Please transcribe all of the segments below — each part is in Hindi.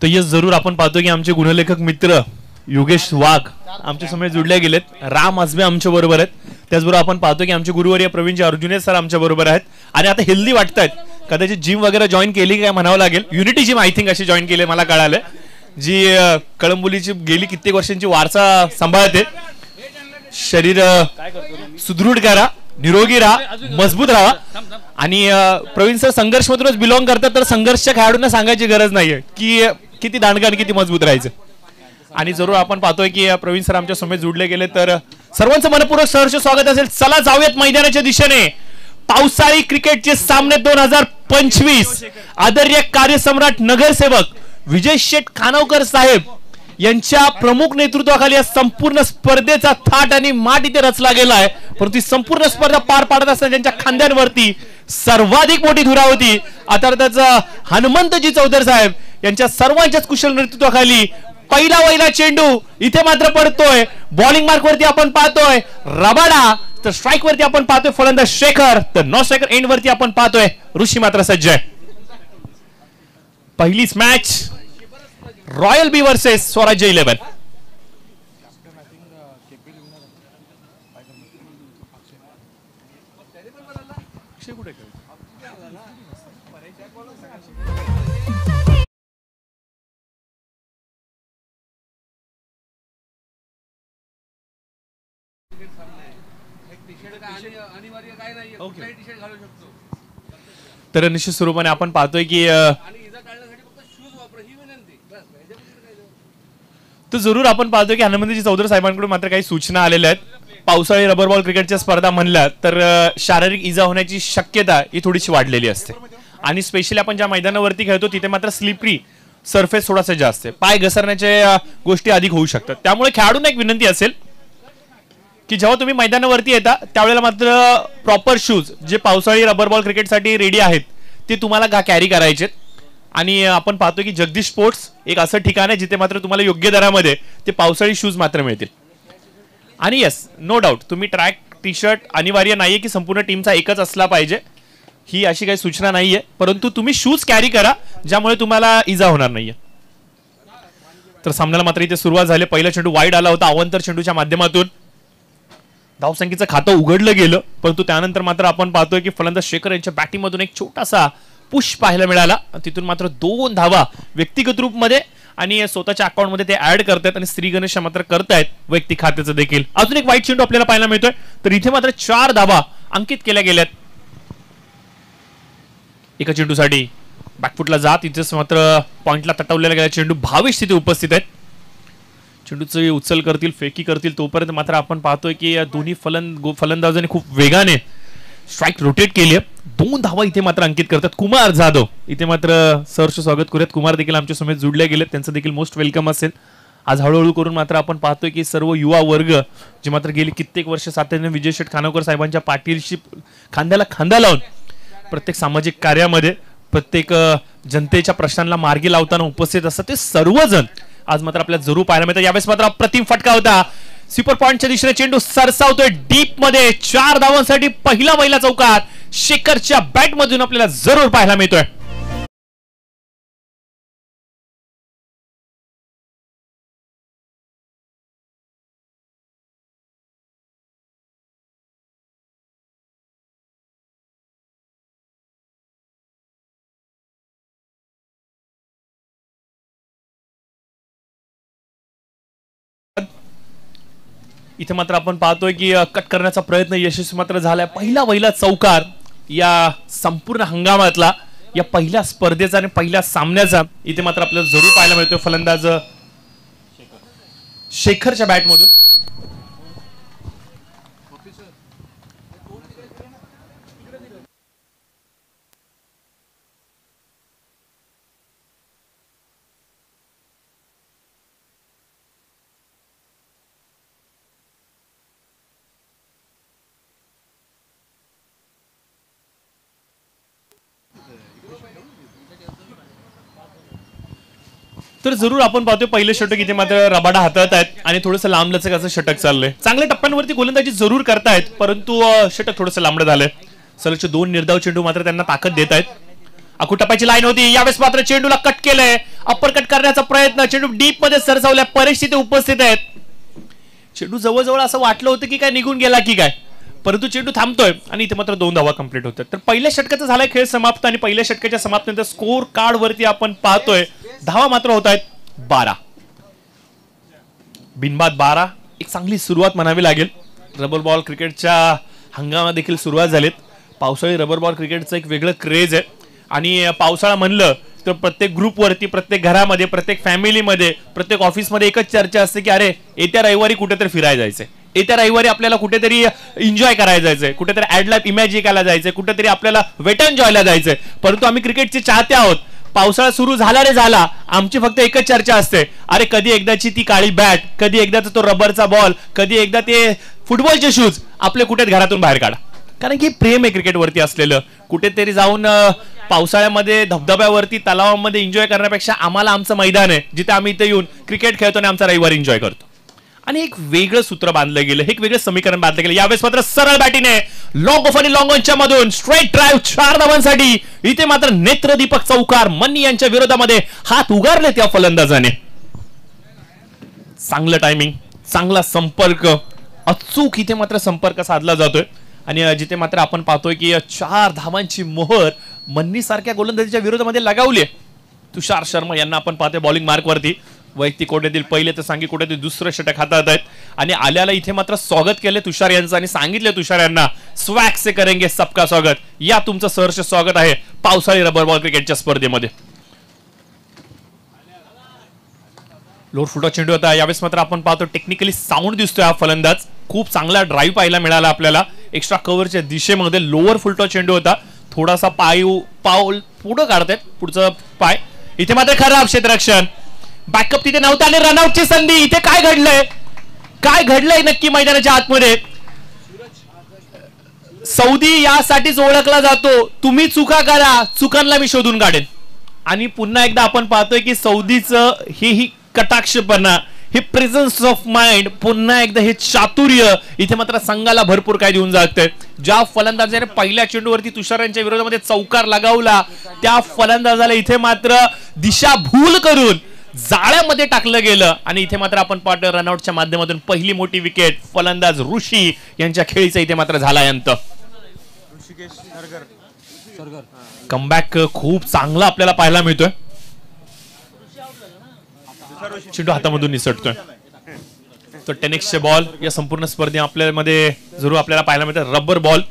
तर यस जरूर आपण पाहतो की आमचे गुणलेखक मित्र योगेश वाघ आमच्या समोर जुडले गेलेत. राम आजबे आमच्या बरोबर आहेत. त्याचबरोबर आपण पाहतो की आमचे गुरुवर्य प्रवीणजी अर्जुने सर आमच्या बरोबर आहेत आणि आता हेल्दी वाटतायत. कदाचित जिम वगैरे जॉईन केली काय म्हणावं लागेल. युनिटी जिम आय थिंक अशी जॉईन केली मला कळालं. जी कळंबोलीची गेली कित्येक वर्षांची वारसा सांभाळते. शरीर सुदृढ करा, निरोगी राहा, मजबूत राहा. आणि प्रवीण सर संघर्षमधूनच बिलॉंग करतात तर संघर्षच्या खेळाडूंना सांगायची गरज नाहीये की किती दांडगा आणि किती मजबूत राहायचं. आणि जरूर आपण पाहतोय की प्रवीण सर आमच्या समोर जुडले गेले तर सर्वांचं मनपूर्वक सहर्ष स्वागत असेल. चला जाऊयात मैदानाच्या दिशेने. पावसाळी क्रिकेटचे सामने 2025 आदरणीय कार्यसम्राट नगरसेवक विजय शेठ खानवकर साहेब यांच्या प्रमुख नेतृत्वाखाली या संपूर्ण स्पर्धेचा थाट आणि माट इथे रचला गेला आहे. परंतु संपूर्ण स्पर्धा पार पाडत असताना त्यांच्या खांद्यांवरती सर्वाधिक मोठी धुरा होती. आता त्याचा हनुमंतजी चौधरी साहेब यांच्या सर्वांच्याच कुशल नेतृत्वाखाली पहिला चेंडू इथे मात्र पडतोय. बॉलिंग मार्क वरती आपण पाहतोय रबाडा, तर स्ट्राइक वरती आपण पाहतोय फलंदाज शेखर, तर नॉन स्ट्रायकर एंड वरती आपण पाहतोय ऋषी मात्र सज्ज आहे. पहिलीच मॅच रॉयल बी वर्सेस स्वराज्य 11. तर निश्चित स्वरूपाने आपण पाहतोय की तर जरूर आपण पाहतोय की हनुमंतजी चौधरी साहेबांकडून मात्र काही सूचना आलेल्या आहेत. पावसाळी रबर बॉल क्रिकेटच्या स्पर्धा म्हणल्या तर शारीरिक इजा होण्याची शक्यता ही थोडीशी वाढलेली असते. आणि स्पेशली आपण ज्या मैदानावरती खेळतो तिथे मात्र स्लिपरी सरफेस थोडासा जास्त आहे. पाय घसरण्याच्या गोष्टी अधिक होऊ शकतात. त्यामुळे खेळाडूंना एक विनंती असेल की जेव्हा तुम्ही मैदानावरती येता त्यावेळेला मात्र प्रॉपर शूज जे पावसाळी रबर बॉल क्रिकेटसाठी रेडी आहेत ते तुम्हाला कॅरी करायचे. आणि आपण पाहतो की जगदीश स्पोर्ट्स एक असं ठिकाण आहे जिथे मात्र तुम्हाला योग्य दरामध्ये ते पावसाळी शूज मात्र मिळतील. आणि येस नो डाऊट तुम्ही ट्रॅक टी शर्ट अनिवार्य नाहीये की संपूर्ण टीमचा एकच असला पाहिजे, ही अशी काही सूचना नाहीये. परंतु तुम्ही शूज कॅरी करा ज्यामुळे तुम्हाला इजा होणार नाहीये. तर सामन्याला मात्र इथे सुरुवात झाली. पहिला चेंडू वाईड आला होता. अवंतर चेंडूच्या माध्यमातून धावसंख्येचं खातं उघडलं गेलं. परंतु त्यानंतर मात्र आपण पाहतोय की फलंदाज शेखर यांच्या बॅटिंगमधून एक छोटासा पुश पाहायला मिळाला. तिथून मात्र 2 धावा व्यक्तिगत रूपमध्ये आणि स्वतःच्या अकाउंटमध्ये ते ऍड करतात आणि श्री गणेश मात्र करतायत वैयक्तिक खात्याचं देखील. अजून एक वाईट चेंडू आपल्याला पाहायला मिळतोय. तर इथे मात्र 4 धावा अंकित केल्या गेल्यात. एका चेंडूसाठी बॅकफुटला जात इथेच मात्र पॉइंटला तटवलेला गेला चेंडू. भावेश तिथे उपस्थित आहेत. चेंडूचं उचल करतील, फेकी करतील तोपर्यंत मात्र आपण पाहतोय की दोन्ही फलंदाजांनी खूप वेगाने स्ट्राइक रोटेट केली आहे. 2 धावा इथे मात्र अंकित करतात. कुमार जाधव इथे मात्र सहर्ष स्वागत करूयात. कुमार देखील आमच्या समोर जुडले गेले, त्यांचं देखील मोस्ट वेलकम असेल. आज हळूहळू करून मात्र आपण पाहतोय की सर्व युवा वर्ग जे मात्र गेली कित्येक वर्ष सातत्याने विजय शेठ खानवकर साहेबांच्या पाठीशी खांद्याला खांदा लावून प्रत्येक सामाजिक कार्यामध्ये प्रत्येक जनतेच्या प्रश्नांना मार्गी लावताना उपस्थित असतात ते सर्वजण आज मात्र आपल्याला जरूर पाहायला मिळतं. यावेळेस मात्र अप्रतिम फटका होता. सुपर पॉइंटच्या दिशेने चेंडू सरसावतोय डीप मध्ये. 4 धावांसाठी पहिला चौकार शेखरच्या बॅट मधून आपल्याला जरूर पाहायला मिळतोय. इथे मात्र आपण पाहतोय की कट करण्याचा प्रयत्न यशस्वी मात्र झालाय. पहिला चौकार या संपूर्ण हंगामातला, या पहिल्या स्पर्धेचा आणि पहिल्या सामन्याचा इथे मात्र आपल्याला जरूर पाहायला मिळतोय फलंदाज शेखरच्या बॅटमधून. तर जरूर आपण पाहतोय पहिलं षटक इथे मात्र रबाडा हाताळत आहेत आणि थोडंसं लांबलचक असं षटक चाललंय. चांगल्या टप्प्यांवरती गोलंदाजी जरूर करतायत परंतु षटक थोडंसं लांबडं झालंय. सलगचे 2 निर्धाव चेंडू मात्र त्यांना ताकद देत आहेत. टपाची लाईन होती, यावेळेस मात्र चेंडूला कट केलंय, अप्पर कट करण्याचा प्रयत्न, चेंडू डीप मध्ये सरसावल्या, परिस्थिती उपस्थित आहेत. चेंडू जवळजवळ असं वाटलं होतं की काय निघून गेला की काय, परंतु चेंडू थांबतोय आणि इथे मात्र 2 धावा कंप्लीट होतात. तर पहिल्या षटकाचा झालाय खेळ समाप्त आणि पहिल्या षटकाच्या समाप्तीनंतर स्कोर कार्ड वरती आपण पाहतोय धावा मात्र होत आहेत 12. बिनबाद 12. एक चांगली सुरुवात म्हणावी लागेल. रबर बॉल क्रिकेटच्या हंगामात देखील सुरुवात झालीत. पावसाळी रबर बॉल क्रिकेटचं एक वेगळं क्रेज आहे आणि पावसाळा म्हणलं तर प्रत्येक ग्रुपवरती, प्रत्येक घरामध्ये, प्रत्येक फॅमिलीमध्ये, प्रत्येक ऑफिसमध्ये एकच चर्चा असते की अरे येत्या रविवारी कुठेतरी फिरायला जायचंय, येत्या रविवारी आपल्याला कुठेतरी एन्जॉय करायला जायचंय, कुठेतरी ॲड लाईफ इमॅजिकायला जायचंय, कुठेतरी आपल्याला वेट एन्जॉयला जायचंय. परंतु आम्ही क्रिकेटचे चाहते आहोत. पावसाळा सुरू झाला रे झाला, आमची फक्त एकच चर्चा असते, अरे कधी एकदाची ती काळी बॅट, कधी एकदाचा तो रबरचा बॉल, कधी एकदा ते फुटबॉलचे शूज आपले कुठे घरातून बाहेर काढा. कारण की प्रेम आहे क्रिकेटवरती असलेलं. कुठेतरी जाऊन पावसाळ्यामध्ये धबधब्यावरती तलावामध्ये एन्जॉय करण्यापेक्षा आम्हाला आमचं मैदान आहे जिथे आम्ही इथे येऊन क्रिकेट खेळतो आणि आमचा रविवार एन्जॉय करतो. आणि एक वेगळं सूत्र बांधलं गेलं, एक वेगळं समीकरण बांधलं गेलं. यावेळेस मात्र सरळ बॅटीने लॉंग ऑफ आणि लॉंग ऑनच्या मधून स्ट्रेट ड्राईव्ह 4 धावांसाठी. इथे मात्र नेत्रदीपक चौकार मन्नी यांच्या विरोधामध्ये हात उगारले त्या फलंदाजाने. चांगलं टायमिंग, चांगला संपर्क, अचूक इथे मात्र संपर्क साधला जातोय आणि जिथे मात्र आपण पाहतोय की 4 धावांची मोहर मन्नी सारख्या गोलंदाजीच्या विरोधामध्ये लगावली. तुषार शर्मा यांना आपण पाहतोय बॉलिंग मार्कवरती. वैयक्तिक कोट्यातील पहिले तर सांगी कोट्यातील दुसरं षटक हातात आहेत आणि आल्याला इथे मात्र स्वागत केले तुषार यांचं आणि सांगितले तुषार यांना स्वॅग से करेंगे सबका स्वागत. या तुमचं सहर्ष स्वागत आहे पावसाळी रबर बॉल क्रिकेटच्या स्पर्धेमध्ये. लोअर फुटा चेंडू होता. यावेळेस मात्र आपण पाहतो टेक्निकली साऊंड दिसतोय हा फलंदाज. खूप चांगला ड्राईव्ह पाहायला मिळाला आपल्याला. एक्स्ट्रा कव्हरच्या दिशेमध्ये लोअर फुलटॉ चेंडू होता. थोडासा पाऊल पुढं काढतायत, पुढचं पाय. इथे मात्र खराब क्षेत्ररक्षण, बॅकअप तिथे नव्हता आणि रनआउटची संधी. इथे काय घडलंय, काय घडलंय नक्की मैदानाच्या आतमध्ये. सौदी यासाठीच ओळखला जातो, तुम्ही चुका करा, चुकांना मी शोधून काढेन. आणि पुन्हा एकदा आपण पाहतोय की सौदीचं ही कटाक्षपणा, हे प्रेझन्स ऑफ माइंड, पुन्हा एकदा हे चातुर्य इथे मात्र संघाला भरपूर काय देऊन जातंय. ज्या फलंदाजाने पहिल्या चेंडूवरती तुषार यांच्या विरोधामध्ये चौकार लगावला त्या फलंदाजाला इथे मात्र दिशाभूल करून जाळ्यामध्ये टाकलं गेलं आणि इथे मात्र आपण पाहतो रनआउटच्या माध्यमातून पहिली मोठी विकेट फलंदाज ऋषी यांच्या खेळीचा इथे मात्र झाला अंत. कमबॅक खूप चांगला आपल्याला पाहायला मिळतोय. चेंडू हातामधून निसटतोय. तो टेनिसचे बॉल या संपूर्ण स्पर्धे आपल्यामध्ये जरूर आपल्याला पाहायला मिळतं. रबर बॉल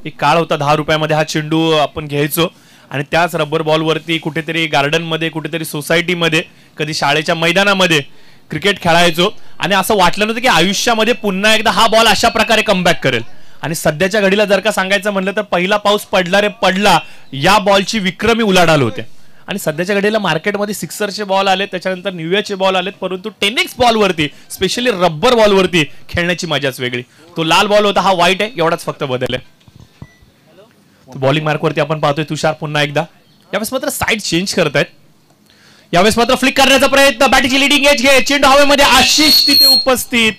एक काळ होता 10 रुपयामध्ये हा चेंडू आपण घ्यायचो आणि त्याच रबर बॉलवरती कुठेतरी गार्डन मध्ये, कुठेतरी सोसायटीमध्ये, कधी शाळेच्या मैदानामध्ये क्रिकेट खेळायचो आणि असं वाटलं नव्हतं की आयुष्यामध्ये पुन्हा एकदा हा बॉल अशा प्रकारे कमबॅक करेल. आणि सध्याच्या घडीला जर का सांगायचं म्हणलं तर पहिला पाऊस पडला रे पडला या बॉलची विक्रमी उलाढाल होते. आणि सध्याच्या घडीला मार्केटमध्ये सिक्सरचे बॉल आले, त्याच्यानंतर न्यूयाचे बॉल आलेत, परंतु टेनिस बॉलवरती स्पेशली रबर बॉलवरती खेळण्याची मजाच वेगळी. तो लाल बॉल होता, हा व्हाईट आहे, एवढाच फक्त बदल आहे. बॉलिंग मार्कवरती आपण पाहतोय तुषार पुन्हा एकदा. यावेळेस मात्र साईड चेंज करतायत. यावेळेस मात्र फ्लिक करण्याचा प्रयत्न, बॅटची लिडिंग एज घे, चेंडू हवेमध्ये, आशिष तिथे उपस्थित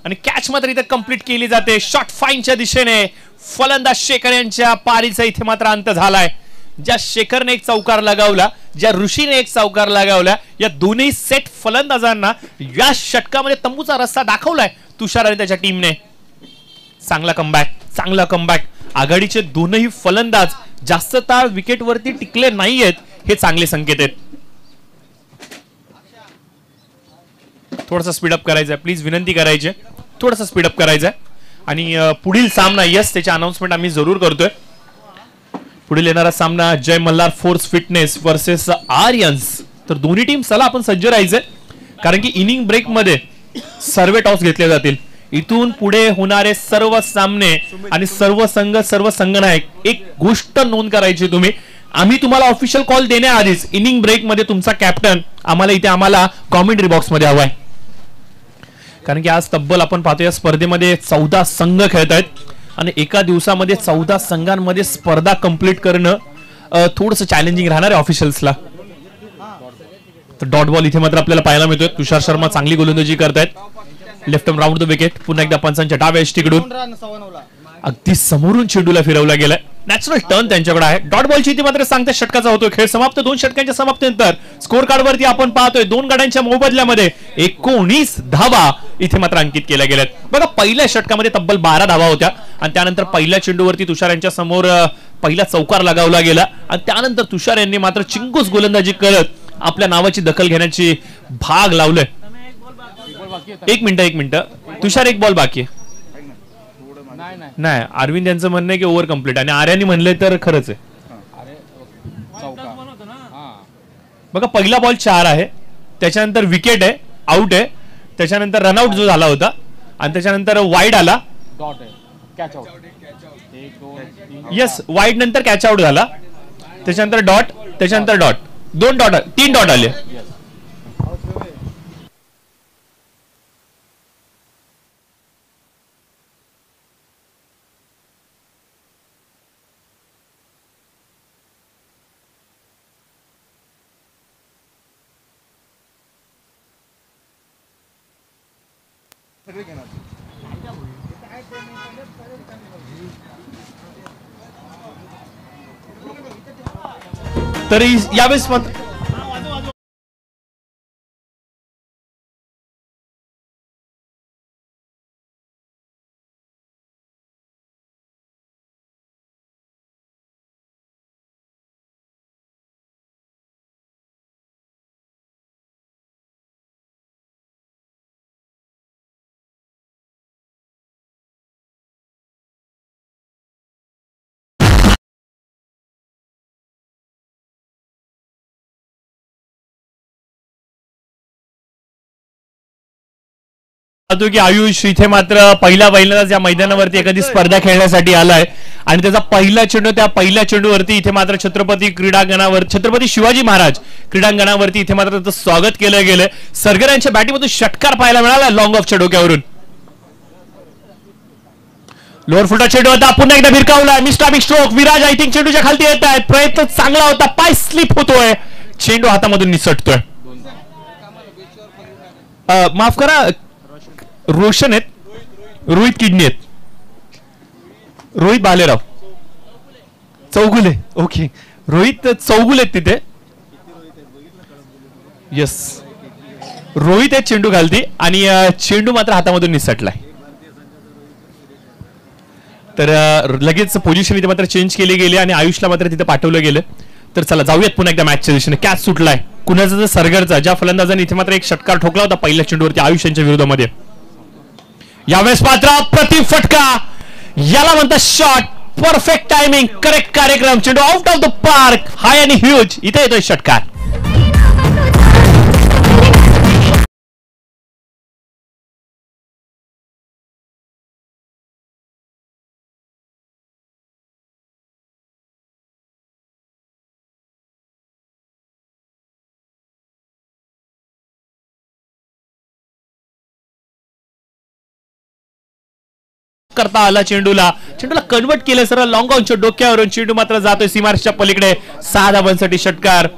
आणि कॅच मात्र इथे कंप्लीट केली जाते शॉर्ट फाईनच्या दिशेने. फलंदाज शेखर यांच्या पारीचा इथे मात्र अंत झालाय. ज्या शेखरने एक चौकार लगावला, ज्या ऋषीने एक चौकार लगावला, या दोन्ही सेट फलंदाजांना या षटकामध्ये तंबूचा रस्ता दाखवलाय तुषार आणि त्याच्या टीमने. चांगला कमबॅक, चांगला कमबॅक. आघाडीचे दोनही फलंदाज जास्त काळ विकेटवरती टिकले नाहीयेत, हे चांगले संकेत आहेत. थोडासा स्पीडअप करायचंय, प्लीज विनंती करायची, थोडासा स्पीडअप करायचंय. आणि पुढील सामना, यस त्याची अनाउन्समेंट आम्ही जरूर करतोय. पुढील येणारा सामना जय Malhar force fitness versus Aryans. तर दोन्ही टीम चला आपण सज्ज राहायचंय, कारण की इनिंग ब्रेक मध्ये सर्व टॉस घेतले जातील. इथून पुढे होणारे सर्व सामने आणि सर्व संघ, सर्व संघनायक, एक गोष्ट नोंद करायची तुम्ही, आम्ही तुम्हाला ऑफिशियल कॉल देण्याआधीच इनिंग ब्रेक मध्ये तुमचा कॅप्टन आम्हाला कॉमेंट्री बॉक्स मध्ये हवाय. कारण की आज तब्बल आपण पाहतो या स्पर्धेमध्ये 14 संघ खेळत आहेत आणि एका दिवसामध्ये 14 संघांमध्ये स्पर्धा कंप्लीट करणं थोडंसं चॅलेंजिंग राहणार आहे ऑफिशियल्सला. तर डॉट बॉल इथे मात्र आपल्याला पाहायला मिळतोय. तुषार शर्मा चांगली गोलंदाजी करतायत. Left round the wicket. पुन्हा एकदा पंचांच्या डाव्या एष्टीकडून अगदी समोरून चेंडूला फिरवला गेलाय. नॅचरल टर्न त्यांच्याकडे आहे. डॉट बॉलची इथे मात्र सांगते षटकाचा होतोय. खेळ समाप्त. 2 षटकांच्या समाप्तीनंतर स्कोर कार्ड वरती आपण पाहतोय 2 गड्यांच्या मोबदल्यामध्ये 19 धावा इथे मात्र अंकित केल्या गेल्यात. बघा पहिल्या षटकामध्ये तब्बल 12 धावा होत्या आणि त्यानंतर पहिल्या चेंडूवरती तुषार यांच्या समोर पहिला चौकार लगावला गेला आणि त्यानंतर तुषार यांनी मात्र चिंगूस गोलंदाजी करत आपल्या नावाची दखल घेण्याची भाग लावलंय. एक मिनिट तुषार एक बॉल बाकी आहे. नाही अरविंद यांचं म्हणणं आहे की ओव्हर कम्प्लीट आणि आर्यानी म्हणलंय तर खरंच आहे. बघा पहिला बॉल 4 आहे, त्याच्यानंतर विकेट आहे, आउट आहे, त्याच्यानंतर रनआउट जो झाला होता आणि त्याच्यानंतर वाईड आला. येस वाईड नंतर कॅच आउट झाला, त्याच्यानंतर डॉट, त्याच्यानंतर डॉट, 2 डॉट, 3 डॉट आले. तरी यावेळेस की आयुष इथे मात्र पहिल्यांदाच या मैदानावरती एखादी स्पर्धा खेळण्यासाठी आलाय आणि त्याचा पहिला चेंडू, त्या पहिल्या चेंडूवरती इथे मात्र छत्रपती शिवाजी महाराज क्रीडांगणावरती इथे मात्र त्याचं स्वागत केलं गेलं. सरगर यांच्या बॅटिंगमधून षटकार पाहायला मिळाला लॉंग ऑफच्या डोक्यावरून. लोअर फुटा चेंडू होता, पुन्हा एकदा भिरकावला, मिस्टामिक स्ट्रोक. विराज आय थिंक चेंडूच्या खालती येत आहेत, प्रयत्न चांगला होता, पाय स्लिप होतोय, चेंडू हातामधून निसटतोय. माफ करा, रोशन आहेत, रोहित किडनी आहेत, रोहित भालेराव चौगुले. ओके रोहित चौगुले आहेत तिथे. येस रोहित आहेत चेंडू घालती आणि चेंडू मात्र हातामधून निसटलाय. तर लगेच पोझिशन इथे मात्र चेंज केली गेली आणि आयुषला मात्र तिथे पाठवलं गेलं. तर चला जाऊयात पुन्हा एकदा मॅचच्या दिशेने. कॅच सुटलाय कुणाचा तर सरगरचा, ज्या फलंदाजाने इथे मात्र एक षटकार ठोकला होता पहिल्या चेंडूवरती आयुष यांच्या विरोधामध्ये. यावेळेस मात्र प्रति फटका, याला म्हणतात शॉट. परफेक्ट टायमिंग, करेक्ट कार्यक्रम, चेंडू आउट ऑफ द पार्क, हाय आणि ह्यूज. इथे येतोय षटकार. करता आला चेंडूला कन्वर्ट केलं सरळ लॉंग ऑनच्या डोक्यावरून. चेंडू मात्र जातोय सीमारेषच्या पलीकडे. 6 धावांसाठी षटकार.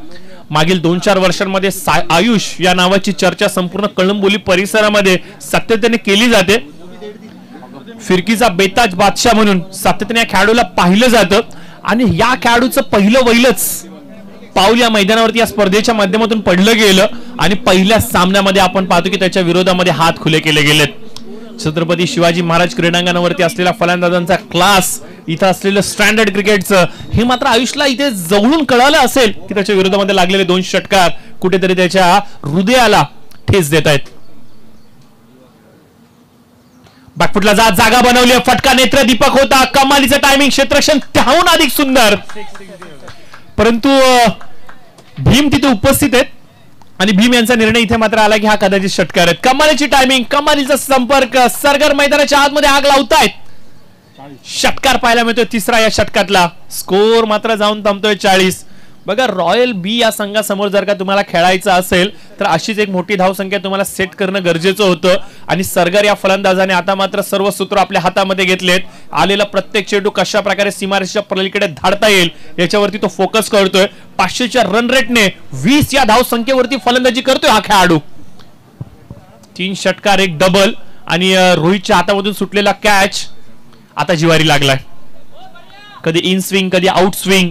मागील 2-4 वर्षांमध्ये आयुष या नावाची चर्चा संपूर्ण कळंबोली परिसरामध्ये सातत्याने केली जाते. फिरकीचा बेताज बादशाह म्हणून सातत्याने या खेळाडूला पाहिलं जातं आणि या खेळाडूचं पहिलं वैलच पाऊल या मैदानावरती या स्पर्धेच्या माध्यमातून पडलं गेलं आणि पहिल्या सामन्यामध्ये आपण पाहतो की त्याच्या विरोधामध्ये हात खुले केले गेलेत. छत्रपती शिवाजी महाराज क्रीडांगणावरती असलेला फलंदाजांचा क्लास, इथं असलेलं स्टँडर्ड क्रिकेटचं, हे मात्र आयुषला इथे जवळून कळालं असेल की त्याच्या विरोधामध्ये लागलेले 2 षटकार कुठेतरी त्याच्या हृदयाला ठेच देत आहेत. बॅकफुटला जागा बनवली, फटका नेत्र दीपक होता. कमालीचं टायमिंग, क्षेत्ररक्षण त्याहून अधिक सुंदर, परंतु भीम तिथे उपस्थित आहेत आणि भीम यांचा निर्णय इथे मात्र आला की हा कदाचित षटकार आहे. कमालीची टायमिंग, कमालीचा संपर्क, सरगर मैदानाच्या आतमध्ये आग लावतायत. षटकार पाहायला मिळतोय तिसरा या षटकातला. स्कोर मात्र जाऊन थांबतोय 40. बघा रॉयल बी या संघासमोर जर का तुम्हाला खेळायचं असेल तर अशीच एक मोठी धावसंख्या तुम्हाला सेट करणं गरजेचं होतं आणि सरगर या फलंदाजाने आता मात्र सर्व सूत्र आपल्या हातामध्ये घेतलेत. आलेला प्रत्येक चेंडू कशा प्रकारे सीमारेषेच्या पलीकडे धाडता येईल याच्यावरती तो फोकस करतोय. 500च्या रन रेटने 20 या धावसंख्येवरती फलंदाजी करतोय हा खेळाडू. 3 षटकार, 1 डबल आणि रोहितच्या हातामधून सुटलेला कॅच आता जिवारी लागलाय. कधी इन स्विंग, कधी आउट स्विंग,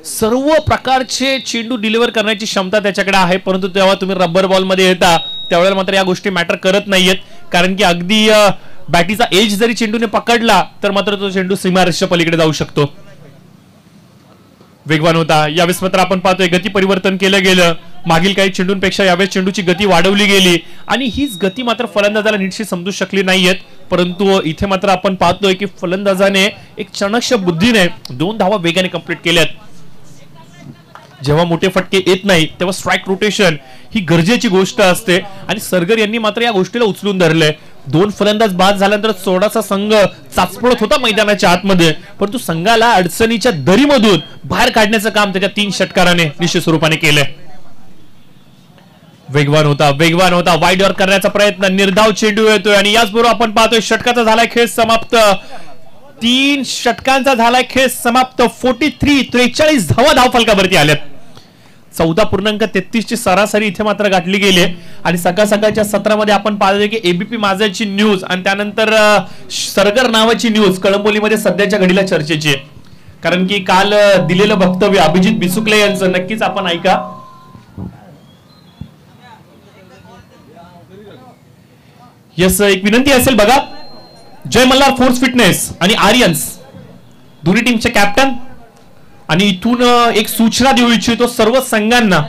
सर्व प्रकारचे चेंडू डिलिव्हर करण्याची क्षमता त्याच्याकडे आहे. परंतु तेव्हा तुम्ही रबर बॉल मध्ये येता त्यावेळेला मात्र या गोष्टी मॅटर करत नाहीयेत, कारण की अगदी बॅटीचा एज जरी चेंडूने पकडला तर मात्र तो चेंडू सीमारेषेच्या पलीकडे जाऊ शकतो. वेगवान होता. यावेळेस मात्र आपण पाहतोय गती परिवर्तन केलं गेलं. मागील काही चेंडूंपेक्षा यावेळेस चेंडूची गती वाढवली गेली आणि हीच गती मात्र फलंदाजाला नीटशी समजू शकली नाहीयेत. परंतु इथे मात्र आपण पाहतोय की फलंदाजाने एक चाणक्ष बुद्धीने 2 धावा वेगाने कंप्लीट केल्यात. जेव्हा मोठे फटके येत नाही तेव्हा स्ट्राइक रोटेशन ही गरजेची गोष्ट असते आणि सरगर यांनी मात्र या गोष्टीला उचलून धरलंय. 2 फलंदाज बाद झाल्यानंतर थोडासा संघ चाचपळत होता मैदानाच्या आतमध्ये, परंतु संघाला अडचणीच्या दरीमधून बाहेर काढण्याचं काम त्याच्या 3 षटकाराने निश्चित स्वरूपाने केलंय. वेगवान होता वाईड ऑर करण्याचा प्रयत्न, निर्धाव चेंडू येतोय आणि याचबरोबर आपण पाहतोय षटकाचा झालाय खेळ समाप्त. 3 षटकांचा झालाय खेळ समाप्त. 43 धावा धावफलकावरती आल्यात. 14.33 ची सरासरी इथे मात्र गाठली गेली आणि सकाळ सकाळच्या सत्रामध्ये आपण पाहिलं की एबीपी माझाची न्यूज आणि त्यानंतर सरगर नावाची न्यूज कळंबोलीमध्ये सध्याच्या घडीला चर्चेची आहे, कारण की काल दिलेलं वक्तव्य अभिजित बिसुकले यांचं नक्कीच आपण ऐका. यस, एक विनंती असेल बघा. जय मल्हार फोर्स फिटनेस आणि आर्यन्स दोन्ही टीमचे कॅप्टन आणि इथून एक सूचना देऊ इच्छितो सर्व संघांना,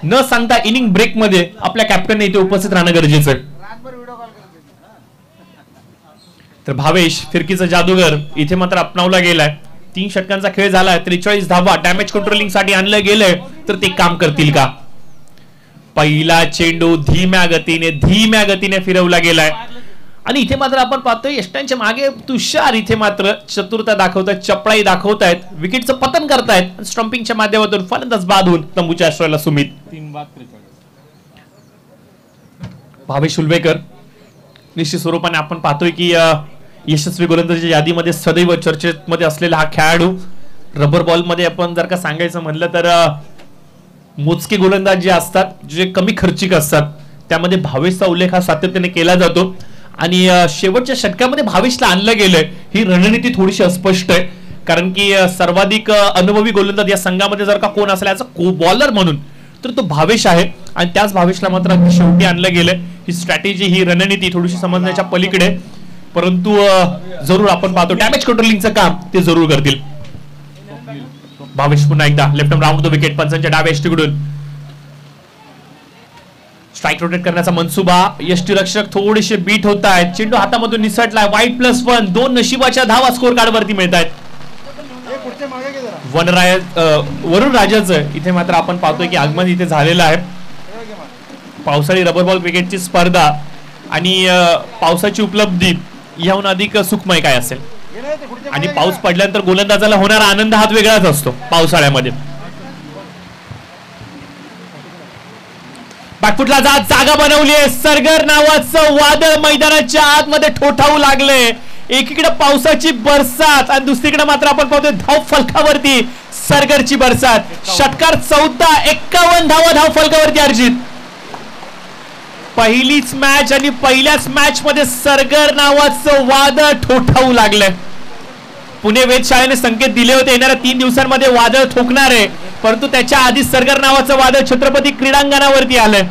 न सांगता इनिंग ब्रेक मध्ये आपल्या कॅप्टन इथे उपस्थित राहणं गरजेचं आहे. तर भावेश फिरकीचा जादूगर इथे मात्र अपनावला गेलाय. 3 षटकांचा खेळ झालाय. 43 धावा डॅमेज कंट्रोलिंग साठी आणलं गेलंय, तर ते काम करतील का? पहिला चेंडू धीम्या गतीने फिरवला गेलाय आणि इथे मात्र आपण पाहतोय यष्टांच्या मागे तुषार इथे मात्र चतुरता दाखवतायत, चपळाई दाखवतायत, विकेटचं पतन करतायत. स्टंपिंगच्या माध्यमातून फलंदाज बाद होऊन तंबूच्या आश्रयाला सुमित. 3 बाद 43. भावेश उल्वेकर निश्चित स्वरूपाने आपण पाहतोय की यशस्वी गोलंदाजी यादीमध्ये सदैव चर्चेमध्ये असलेला हा खेळाडू. रबर बॉल मध्ये आपण जर का सांगायचं म्हणलं तर मोजके गोलंदाज जे असतात, जे कमी खर्चिक असतात, त्यामध्ये भावेशचा उल्लेख हा सातत्याने केला जातो आणि शेवटच्या षटकामध्ये भावेशला आणलं गेलंय. ही रणनीती थोडीशी अस्पष्ट आहे, कारण की सर्वाधिक अनुभवी गोलंदाज या संघामध्ये जर का कोण असला याचा बॉलर म्हणून तर तो भावेश आहे आणि त्याच भावेशला मात्र शेवटी आणलं गेलंय. ही स्ट्रॅटेजी, ही रणनीती थोडीशी समजण्याच्या पलीकडे, परंतु जरूर आपण पाहतो डॅमेज कंट्रोलिंगचं काम ते जरूर करतील. भावेश पुन्हा एकदा left arm round the wicket, पंचांच्या डाव्या यष्टीकडून स्ट्राइक रोटेट करण्याचा मनसुबा. यष्टीरक्षक थोडेसे बीट होत आहेत. चेंडू हातामधून निसटलाय. वाईड +1, 2 नशिबाच्या धावा स्कोर कार्ड वरती मिळत आहेत. वरुण राजाचं इथे मात्र आपण पाहतोय की आगमन इथे झालेलं आहे. पावसाळी रबर बॉल क्रिकेटची स्पर्धा आणि पावसाची उपलब्धी याहून अधिक सुखमय काय असेल. आणि पाऊस पडल्यानंतर गोलंदाजाला होणारा आनंद हा वेगळाच असतो पावसाळ्यामध्ये. बॅकफुटला जागा बनवली आहे. सरगर नावाचं वादळ मैदानाच्या आतमध्ये ठोठावू लागले. एकीकडे पावसाची बरसात आणि दुसरीकडे मात्र आपण पाहतोय धाव फलकावरती सरगरची बरसात. षटकार 14, 51 धावा धाव फलकावरती अर्जित. पहिलीच मॅच आणि पहिल्याच मॅच मध्ये सरगर नावाचं वादळ ठोठावू लागलंय. पुणे वेधशाळेने संकेत दिले होते येणाऱ्या 3 दिवसांमध्ये वादळ ठोकणार आहे, परंतु त्याच्या आधी सरगर नावाचं वादळ छत्रपती क्रीडांगणावरती आलंय.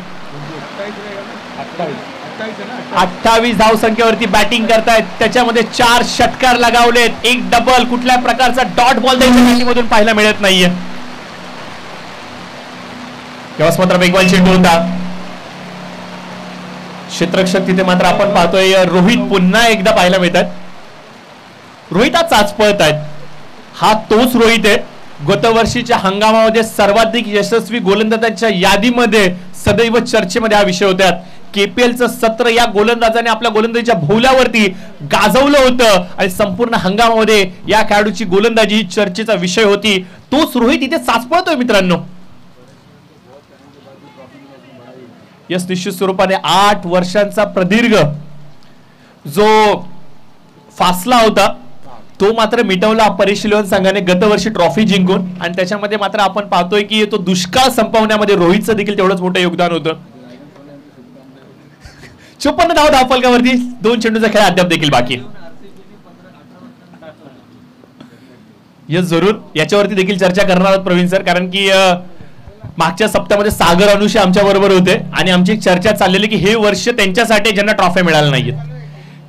28 धावसंख्येवरती बॅटिंग करतायत. त्याच्यामध्ये 4 षटकार लगावलेत, 1 डबल. कुठल्या प्रकारचा डॉट बॉल मधून पाहायला मिळत नाहीये. यावेळेस मात्र वेगवान चेंडू होता. क्षेत्ररक्षक तिथे मात्र आपण पाहतोय रोहित पुन्हा एकदा पाहायला मिळतात. रोहित आज चाचपळत आहेत. हा तोच रोहित आहे गतवर्षीच्या हंगामामध्ये सर्वाधिक यशस्वी गोलंदाजांच्या यादीमध्ये सदैव चर्चेमध्ये हा विषय होता. केपीएलचं सत्र या गोलंदाजाने आपल्या गोलंदाजीच्या भोवल्यावरती गाजवलं होतं आणि संपूर्ण हंगामामध्ये या खेळाडूची गोलंदाजी ही चर्चेचा विषय होती. तोच रोहित इथे चाचपळतोय मित्रांनो. यस, निश्चित स्वरूपाने 8 वर्षांचा प्रदीर्घ जो फासला होता तो मात्र मिटवला परिशीलन संघाने गतवर्षी ट्रॉफी जिंकून. आणि त्याच्यामध्ये मात्र आपण पाहतोय की तो दुष्काळ संपवण्यामध्ये रोहितचं देखील तेवढंच मोठं योगदान होतं. 54 धाव धावफलकावरती 2 चेंडूचा खेळ अद्याप देखील बाकी. यस जरूर, याच्यावरती देखील चर्चा करणार आहोत प्रवीण सर, कारण की मागच्या सप्ताहामध्ये सागर अनुषे आमच्या बरोबर होते आणि आमची एक चर्चा चाललेली की हे वर्ष त्यांच्यासाठी ज्यांना ट्रॉफी मिळाल्या नाहीत.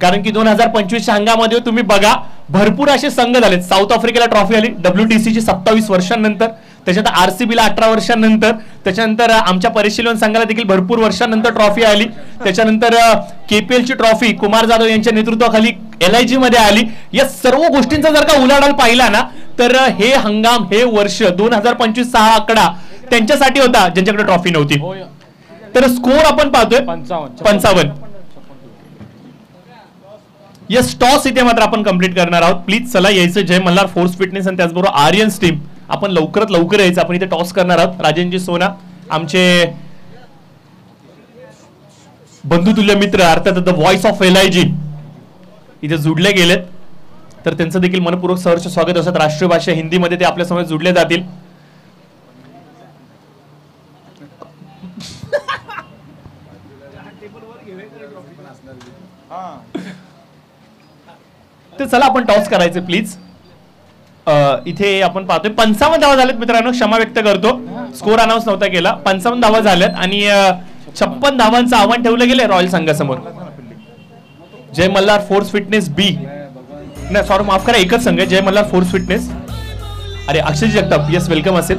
कारण की 2025च्या हंगामामध्ये तुम्ही बघा भरपूर असे संघ झालेत. साऊथ आफ्रिकेला ट्रॉफी आली WTCची 27 वर्षांनंतर, त्याच्यानंतर RCBला 18 वर्षांनंतर, त्याच्यानंतर आमच्या परिशीलन संघाला देखील भरपूर वर्षांनंतर ट्रॉफी आली. त्याच्यानंतर KPLची ट्रॉफी कुमार जाधव यांच्या नेतृत्वाखाली LIG मध्ये आली. या सर्व गोष्टींचा जर का उलाढाल पाहिला ना तर हे हंगाम, हे वर्ष 2025 हा आकडा त्यांच्यासाठी होता ज्यांच्याकडे ट्रॉफी नव्हती. तर स्कोर आपण पाहतोय 55. यस, टॉस इथे मात्र आपण कंप्लीट करणार आहोत. प्लीज चला यायचं. जय मल्हार फोर्स फिटनेस आणि त्याचबरोबर आर्यन्स टीम आपण लवकरात लवकर यायचं. आपण इथे टॉस करणार आहोत. राजेंजी सोना आमचे बंधुतुल्य मित्र अर्थात द व्हॉइस ऑफ LIG इथे जुडले गेलेत, तर त्यांचं देखील मनपूर्वक सहर्ष स्वागत असत. राष्ट्रीय भाषा हिंदीमध्ये ते आपल्या समोर जुडले जातील. तर चला आपण टॉस करायचे प्लीज. इथे आपण पाहतोय 55 धावा झाल्यात मित्रांनो, क्षमा व्यक्त करतो, स्कोर अनाउन्स नव्हता केला. 55 धावा झाल्यात आणि 56 धावांचं आव्हान ठेवलं गेलंय रॉयल संघासमोर. जय मल्हार फोर्स फिटनेस बी, नाही सॉरी माफ करा, एकच संघ आहे जय मल्हार फोर्स फिटनेस. अरे अक्षय जगताप, यस वेलकम असेल.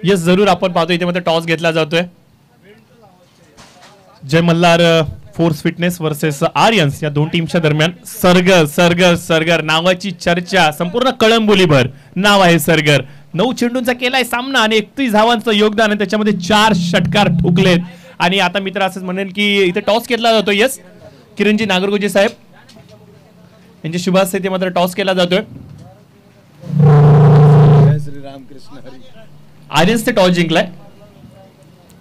यस जरूर, आपण पाहतो इथे मध्ये टॉस घेतला जातोय. जय Malhar force fitness versus Aryans या दोन टीमच्या दरम्यान. सरगर नावाची चर्चा संपूर्ण कळंबोलीभर नाव आहे सरगर. 9 चेंडूंचा केलाय सामना आणि 31 धावांचं योगदान आणि त्याच्यामध्ये 4 षटकार ठोकलेत. आणि आता मित्र असंच म्हणेल की इथे टॉस घेतला जातोय. यस किरणजी नागरगोजे साहेब यांचे शुभास्ते इथे मात्र टॉस केला जातोय. आर्यन्सने टॉस जिंकलाय.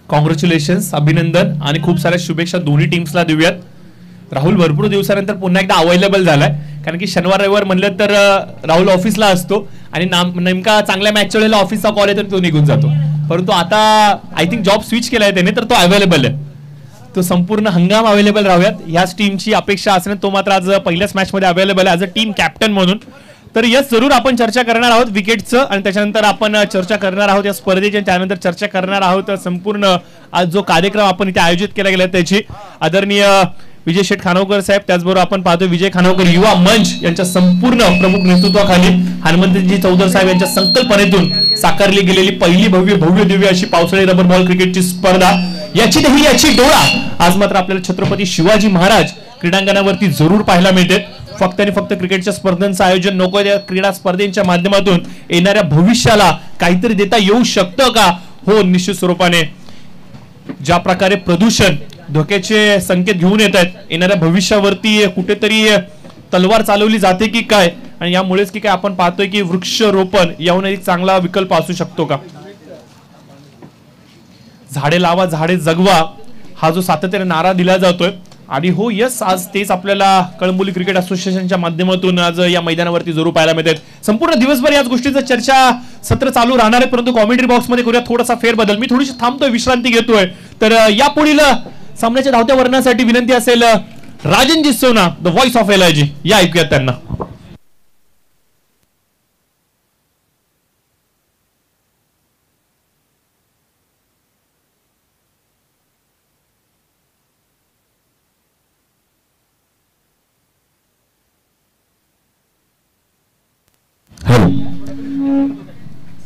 कॉंग्रॅच्युलेशन्स, अभिनंदन आणि खूप साऱ्या शुभेच्छा दोन्ही टीम्सला देऊयात. राहुल भरपूर दिवसानंतर पुन्हा एकदा अवेलेबल झालाय, कारण की शनिवार रविवार म्हणलं तर राहुल ऑफिसला असतो आणि नेमका चांगल्या मॅचच्या वेळेला ऑफिसचा कॉल येतो तो निघून जातो. परंतु आता आय थिंक जॉब स्विच केलाय त्याने, तर तो अवेलेबल आहे. तो संपूर्ण हंगाम अवेलेबल राहूयात ह्याच टीमची अपेक्षा असणे. तो मात्र आज पहिल्याच मॅच मध्ये अवेलेबल आहे ॲज अ टीम कॅप्टन म्हणून. तर यस जरूर आपण चर्चा करणार आहोत विकेटचं आणि त्याच्यानंतर आपण चर्चा करणार आहोत या स्पर्धेची. त्यानंतर चर्चा करणार आहोत संपूर्ण आज जो कार्यक्रम आपण इथे आयोजित केला गेला त्याची. आदरणीय विजय शेठ खानोकर साहेब, त्याचबरोबर आपण पाहतो विजय खानोकर युवा मंच यांच्या संपूर्ण प्रमुख नेतृत्वाखाली हनुमंतजी चौधर साहेब यांच्या संकल्पनेतून साकारली गेलेली पहिली भव्य दिव्य अशी पावसाळी रबर बॉल क्रिकेटची स्पर्धा. याची डोळा आज मात्र आपल्याला छत्रपती शिवाजी महाराज क्रीडांगणावरती जरूर पाहायला मिळते. फक्त आणि फक्त क्रिकेटच्या स्पर्धांचं आयोजन नको, या क्रीडा स्पर्धेच्या माध्यमातून येणाऱ्या भविष्याला काहीतरी देता येऊ शकतं का? हो, निश्चित स्वरूपाने. ज्या प्रकारे प्रदूषण धोक्याचे संकेत घेऊन येत आहेत, येणाऱ्या भविष्यावरती कुठेतरी तलवार चालवली जाते की काय, आणि यामुळेच की काय आपण पाहतोय की वृक्षरोपण याहून एक चांगला विकल्प असू शकतो का? झाडे लावा झाडे जगवा हा जो सातत्याने नारा दिला जातोय, आणि हो यस आज तेच आपल्याला कळंबोली क्रिकेट असोसिएशनच्या माध्यमातून आज या मैदानावरती जरूर पाहायला मिळतात. संपूर्ण दिवसभर याच गोष्टीचं चर्चा सत्र चालू राहणार आहे, परंतु कॉमेंट्री बॉक्स मध्ये करूया थोडासा फेरबदल. मी थोडीशी थांबतोय, विश्रांती घेतोय. तर यापुढील सामन्याच्या धावत्या वर्णासाठी विनंती असेल राजनजी सोना द व्हॉइस ऑफ LIG, या ऐकूयात त्यांना.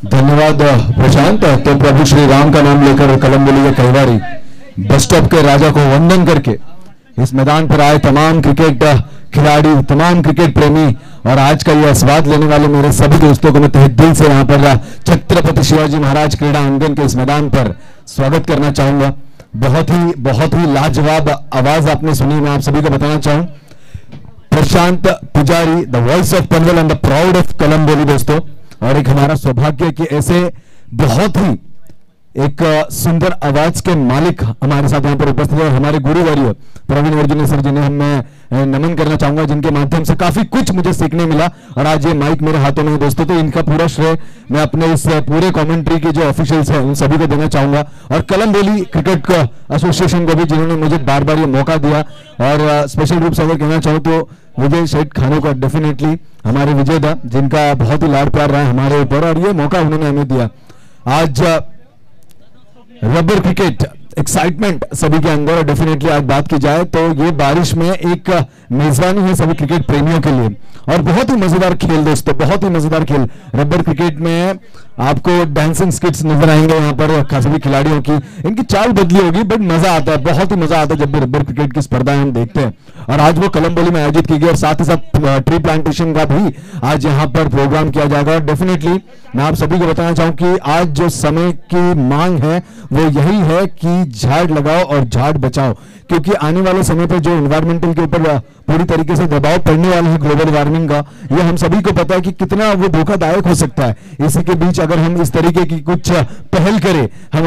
धन्यवाद प्रशांत. तो प्रभु श्री राम का नाम लेकर कलमबोली के कलवारी बस स्टॉप के राजा को वंदन करके इस मैदान पर आए तमाम क्रिकेट खिलाड़ी, तमाम क्रिकेट प्रेमी और आज का यह स्वाद लेने वाले मेरे सभी दोस्तों को मैं तहे दिल से यहाँ पर छत्रपति शिवाजी महाराज क्रीडा अंगन के इस मैदान पर स्वागत करना चाहूंगा. बहुत ही लाजवाब आवाज आपने सुनी. मैं आप सभी को बताना चाहूँ Prashant Pujari, the voice of Panvel and the proud of Kalamboli दोस्तों। और एक हमारा सौभाग्य कि ऐसे बहुत ही एक सुंदर आवाज के मालिक हमारे साथ यहाँ पर उपस्थित है, हमारे गुरुवर्य प्रवीण अर्जुन सर जिन्हें मैं नमन करना चाहूंगा, जिनके माध्यम से काफी कुछ मुझे सीखने मिला। और आज ये माइक मेरे हाथों में है दोस्तों, तो इनका पूरा श्रेय मैं अपने इस पूरे कमेंट्री के जो ऑफिशियल्स हैं उन सभी को देना चाहूंगा, और कलम्बोली क्रिकेट एसोसिएशन को भी जिन्होंने मुझे बार बार ये मौका दिया। और स्पेशल रूप से अगर कहना चाहूँ तो विजय शेठ खानों का, डेफिनेटली हमारे विजय दा, जिनका बहुत ही लाड प्यार रहा है हमारे ऊपर, और ये मौका उन्होंने हमें दिया। आज रबर क्रिकेट एक्साइटमेंट सभी के अंदर, और डेफिनेटली आज बात की जाए तो ये बारिश में एक मेजबानी है सभी क्रिकेट प्रेमियों के लिए, और बहुत ही मजेदार खेल दोस्तों, बहुत ही मजेदार खेल। रबर क्रिकेट में आपको डांसिंग स्किट्स नजर आएंगे यहाँ पर सभी खिलाड़ियों की, इनकी चाल बदली होगी, बट मजा आता है, बहुत ही मजा आता है जब भी रबर क्रिकेट की स्पर्धाएं हम देखते हैं। और आज वो कलम्बोली में आयोजित की गई, और साथ ही साथ ट्री प्लांटेशन का भी आज यहाँ पर प्रोग्राम किया जाएगा। डेफिनेटली मैं आप सभी को बताना चाहूँ कि आज जो समय की मांग है वो यही है कि झाड़ लगाओ और झाड़ बचाओ, क्योंकि आने वाले समय पर जो एनवायरमेंटल के ऊपर पूरी तरीके से दबाव पड़ने वाला है ग्लोबल वार्मिंग का, ये हम सभी को पता है कि कितना वो धोखादायक हो सकता है। इसी के बीच अगर हम इस तरीके की कुछ पहल करें, हम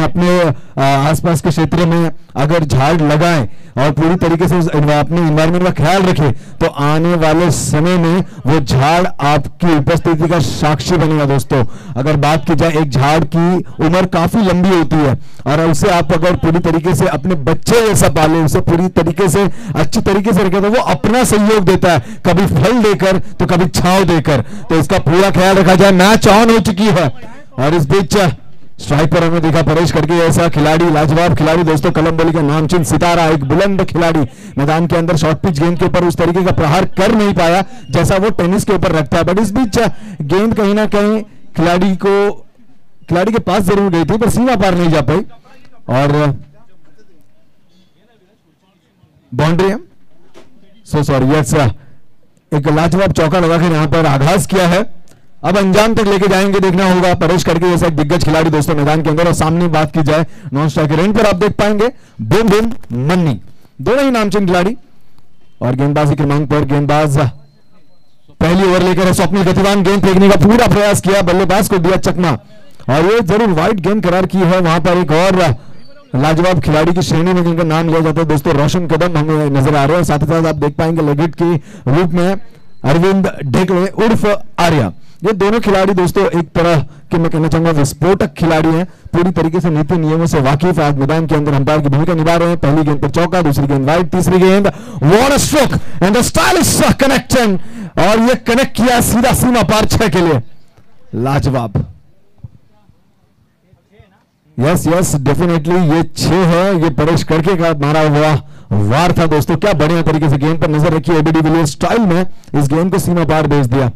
अपने आसपास के क्षेत्र में अगर झाड़ लगाएं और पूरी तरीके से अपने एनवायरमेंट का ख्याल रखें, तो आने वाले समय में वो झाड़ आपकी उपस्थिति का साक्षी बनेगा दोस्तों। अगर बात की जाए, एक झाड़ की उम्र काफी लंबी होती है, और उसे आप अगर पूरी तरीके से अपने बच्चे जैसा पाले, उसे पूरी तरीके से अच्छी तरीके से रखे, तो वो अपना सहयोग देता है, कभी फल देकर तो कभी छांव देकर। तो इसका पूरा ख्याल रखा जाए। मैच ऑन हो चुकी है, और इस बीच स्ट्राइक पर हमने देखा परेश करके ऐसा खिलाड़ी, लाजवाब खिलाड़ी दोस्तों, कलम्बोली का नामचीन सितारा, एक बुलंद खिलाड़ी, मैदान के अंदर शॉर्ट पिच गेंद के ऊपर उस तरीके का प्रहार कर नहीं पाया जैसा वो टेनिस के ऊपर रखता है, बट इस बीच गेंद कहीं ना कहीं खिलाड़ी के पास जरूर गई थी, पर सीमा पार नहीं जा पाई, और बाउंड्री है, सो सॉरी, यस, एक लाजवाब चौका लगाकर यहां पर आगाज किया है। अब अंजाम तक लेके जाएंगे, देखना होगा। परेश करके जैसा एक दिग्गज खिलाड़ी दोस्तों मैदान के अंदर, और सामने बात की जाए नॉन स्ट्राइकर एंड पर आप देख पाएंगे बूम बूम मन्नी, दोनों ही नामचीन खिलाड़ी। और गेंदबाजी क्रमांक पर गेंदबाज पहली ओवर लेकर है, स्वप्निल गतिवान गेंद फेंकने का पूरा प्रयास किया, बल्लेबाज को दिया चकमा, और ये जरूर वाइड गेंद करार की है। वहां पर एक और लाजवाब खिलाड़ी की श्रेणी में जिनका नाम लिया जाता है दोस्तों, रोशन कदम हमें नजर आ रहे हैं। साथ ही साथ आप देख पाएंगे लेगिट के रूप में अरविंद ढेकले उर्फ आर्या। ये दोनों खिलाड़ी दोस्तों एक तरह के, मैं कहना चाहूंगा, विस्फोटक खिलाड़ी हैं, पूरी तरीके से नीति नियमों से वाकिफ, आज मैदान के अंदर अंपायर की भूमिका निभा रहे हैं। पहली गेंद पर चौका, दूसरी गेंद वाइड, तीसरी गेंद what a stroke and the stylish connection, और ये कनेक्ट किया सीधा सीमा पार 6 के लिए, लाजवाब। यस यस, डेफिनेटली ये 6 है, ये परेश करके का मारा हुआ वार था दोस्तों। क्या बढ़िया तरीके से गेंद पर नजर रखी, एबी डिविलियर्स स्टाइल में इस गेंद को सीमा पार भेज दिया।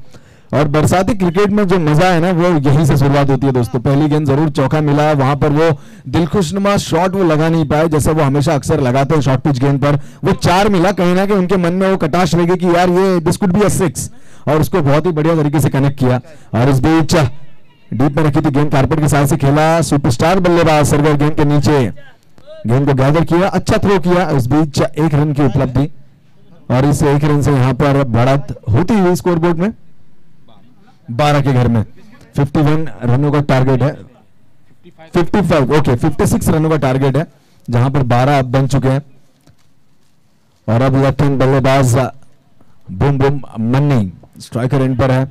और बरसाती क्रिकेट में जो मजा है ना, वो यहीं से शुरुआत होती है दोस्तों। पहली गेंद जरूर चौका मिला, वहां पर वो दिलखुशनुमा शॉट वो लगा नहीं पाए जैसे वो हमेशा अक्सर लगाते हैं शॉर्ट पिच गेंद पर। वो 4 मिला, कहीं ना कहीं उनके मन में वो कटाश लगी कि यार ये दिस कुड बी अ 6, और उसको बहुत ही बढ़िया तरीके से कनेक्ट किया। और इस बीच डीप में रखी थी गेंद, कारपेट के साथ से खेला सुपरस्टार बल्लेबाज सरगर गेंद के नीचे गेंद को गैदर किया, अच्छा थ्रो किया। इस बीच 1 रन की उपलब्धि, और इस 1 रन से यहां पर बढ़त होती हुई स्कोरबोर्ड में 12 के घर में 51 रनों का टारगेट है, 55 ओके 56 रनों का टारगेट है, जहां पर 12 अब बन चुके हैं। और अब लेफ्ट हैंड बल्लेबाज बूम बूम मन्नी स्ट्राइकर एंड पर है।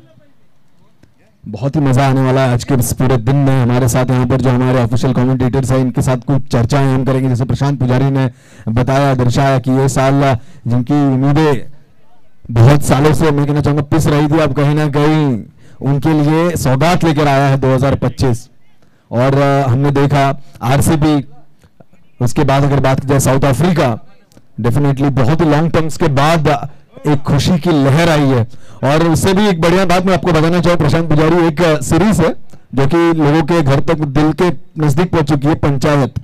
बहुत ही मजा आने वाला है आज के इस पूरे दिन में। हमारे साथ यहाँ पर जो हमारे ऑफिशियल कमेंटेटर्स हैं, इनके साथ कुछ चर्चाएं हम करेंगे। जैसे प्रशांत पुजारी ने बताया, दर्शाया कि ये साल जिनकी उम्मीदें बहुत सालों से, मैं कहना चाहूंगा, पिस रही थी, अब कहीं ना कहीं उनके लिए सौगात लेकर आया है 2025। और हमने देखा आरसीबी, उसके बाद अगर बात की जाए साउथ अफ्रीका, डेफिनेटली बहुत ही लॉन्ग टर्म्स के बाद एक खुशी की लहर आई है। और उससे भी एक बढ़िया बात मैं आपको बताना चाहूँ प्रशांत पुजारी, एक सीरीज है जो कि लोगों के घर तक, दिल के नजदीक पहुंच चुकी है, पंचायत,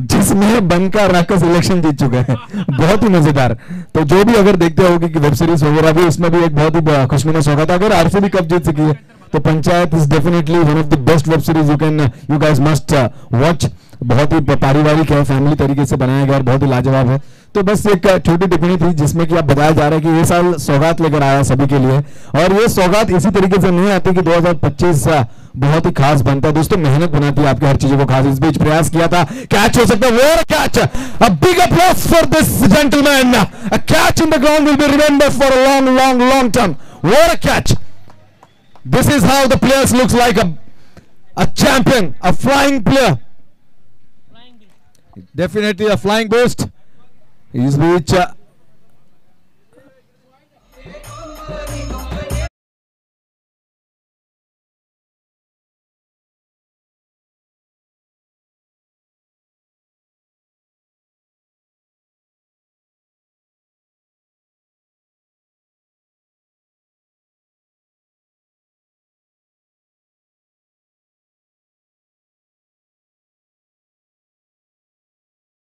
जिसमें बनका राकस इलेक्शन जीत चुके हैं। बहुत ही मजेदार। तो जो भी अगर देखते होगे कि वेब सीरीज वगैरह भी, उसमें भी एक बहुत ही खुशनुमा सौगात था। अगर आरसीबी कप जीत सकी है तो panchayat is definitely one of the best web series you guys must watch. बहुत ही पारिवारिक है, फैमिली तरीके से बनाया गया, बहुत ही लाजवाब है। तो बस एक छोटी टिप्पणी थी जिसमें कि आप बताया जा रहा है कि ये साल सौगात लेकर आया सभी के लिए, और ये सौगात इसी तरीके से नहीं आती कि 2025 बहुत ही खास बनता है दोस्तों, मेहनत बनाती है आपके हर चीजों को खास। इस बीच प्रयास किया था, कैच हो सकता है, वो catch, a big applause for this gentleman, a catch in the ground will be remembered for a long long long term, what a catch, this is how the players looks like a champion, a flying player, definitely a flying boost. इस बीच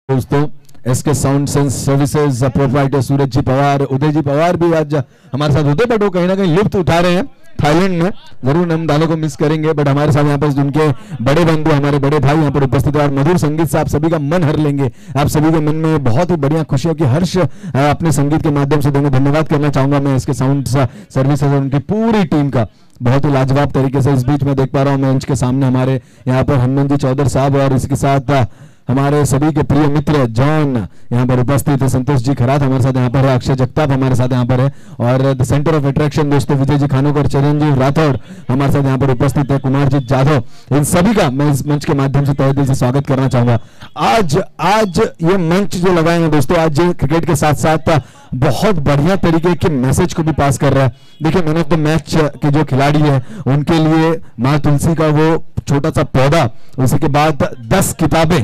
दोस्तों S K sound sense services proprietor Suraj ji Pawar, Uday ji Pawar भी आज हमारे साथ होते, बट वो कहीं ना कहीं लुत्फ उठा रहे हैं थाईलैंड में। जरूर हम दालों को मिस करेंगे, बट हमारे साथ यहाँ पर उनके बड़े बंधु, हमारे बड़े भाई यहाँ पर उपस्थित है और मधुर संगीत से आप सभी का मन हर लेंगे। आप सभी के मन में बहुत ही बढ़िया खुशियों की हर्ष अपने संगीत के माध्यम से देंगे। धन्यवाद करना चाहूंगा मैं इसके साउंड सर्विसेज और उनकी पूरी टीम का, बहुत ही लाजवाब तरीके से। इस बीच में देख पा रहा हूँ मंच के सामने हमारे यहाँ पर हनुमान जी चौधरी साहब और इसके साथ हमारे सभी के प्रिय मित्र जॉन यहाँ पर उपस्थित है, संतोष जी खरात हमारे साथ यहाँ पर है, अक्षय जगताप हमारे साथ यहाँ पर है, और द सेंटर ऑफ अट्रैक्शन दोस्तों विजय जी खानोकर, चिरंजीव राठौड़ हमारे साथ यहाँ पर उपस्थित है, कुमार जी जाधव, इन सभी का मैं इस मंच के माध्यम से तहे दिल से स्वागत करना चाहूंगा। आज ये मंच जो लगाए हैं दोस्तों, आज क्रिकेट के साथ साथ बहुत बढ़िया तरीके के मैसेज को भी पास कर रहा है। देखिए मैन ऑफ द मैच के जो खिलाड़ी है उनके लिए माँ तुलसी का वो छोटा सा पौधा, उसी के बाद 10 किताबें,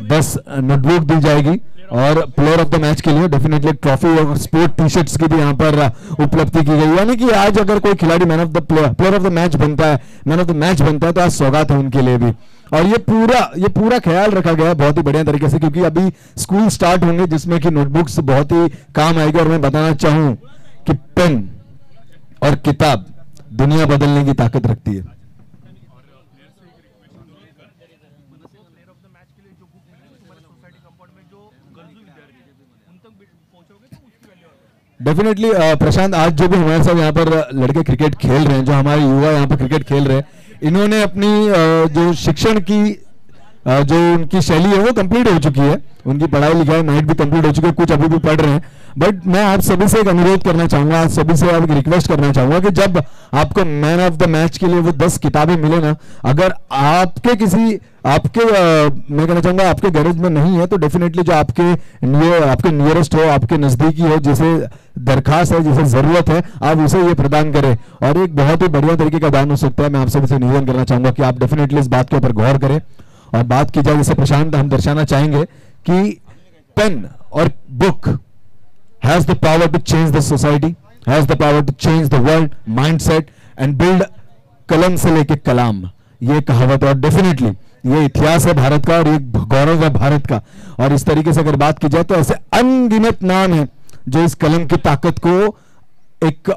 10 नोटबुक दी जाएगी, और प्लेयर ऑफ द मैच के लिए डेफिनेटली ट्रॉफी और स्पोर्ट टी शर्ट्स की भी यहाँ पर उपलब्धि की गई। यानी कि आज अगर कोई खिलाड़ी man of the player of the match बनता है, मैन ऑफ द मैच बनता है, तो आज सौगात है उनके लिए भी। और ये पूरा ख्याल रखा गया है बहुत ही बढ़िया तरीके से, क्योंकि अभी स्कूल स्टार्ट होंगे जिसमें कि नोटबुक्स बहुत ही काम आएगी। और मैं बताना चाहूं कि पेन और किताब दुनिया बदलने की ताकत रखती है। डेफिनेटली प्रशांत, आज जो भी हमारे साथ यहाँ पर लड़के क्रिकेट खेल रहे हैं, जो हमारे युवा यहाँ पर क्रिकेट खेल रहे हैं, इन्होंने अपनी जो शिक्षण की जो उनकी शैली है वो कंप्लीट हो चुकी है, उनकी पढ़ाई लिखाई नाइट भी कंप्लीट हो चुकी है, कुछ अभी भी पढ़ रहे हैं। बट मैं आप सभी से एक अनुरोध करना चाहूंगा, आप सभी से एक रिक्वेस्ट करना चाहूंगा कि जब आपको मैन ऑफ द मैच के लिए वो 10 किताबें मिले ना, अगर मैं कहना चाहूंगा आपके गैरेज में नहीं है, तो डेफिनेटली जो आपके नियरेस्ट हो, आपके नजदीकी हो, जिसे दरखास्त है, जिसे जरूरत है, आप उसे ये प्रदान करें, और एक बहुत ही बढ़िया तरीके का दान हो सकता है। मैं आप सभी से निवेदन करना चाहूंगा कि आप डेफिनेटली इस बात के ऊपर गौर करें। और बात की जाए, जैसे प्रशांत हम दर्शाना चाहेंगे कि पेन और book has the power to change the society, has the power to change the world mindset and build कलम से लेके कलाम, ये कहावत है। और डेफिनेटली ये इतिहास है भारत का और ये गौरव है भारत का। और इस तरीके से अगर बात की जाए तो ऐसे अनगिनत नाम हैं जो इस कलम की ताकत को एक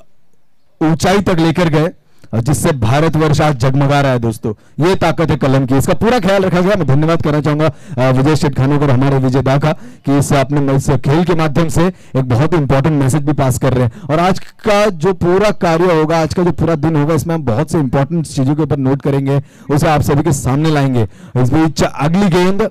ऊंचाई तक लेकर गए, जिससे भारतवर्ष आज जगमगा रहा है दोस्तों। ये ताकत है कलम की, इसका पूरा ख्याल रखा गया। मैं धन्यवाद करना चाहूंगा विजय शेठ खानोकर, हमारे विजय दा का, कि इस अपने इस खेल के माध्यम से एक बहुत इंपॉर्टेंट मैसेज भी पास कर रहे हैं। और आज का जो पूरा कार्य होगा, आज का जो पूरा दिन होगा, इसमें हम बहुत से इंपॉर्टेंट चीजों के ऊपर नोट करेंगे, उसे आप सभी के सामने लाएंगे। इस बीच अगली गेंद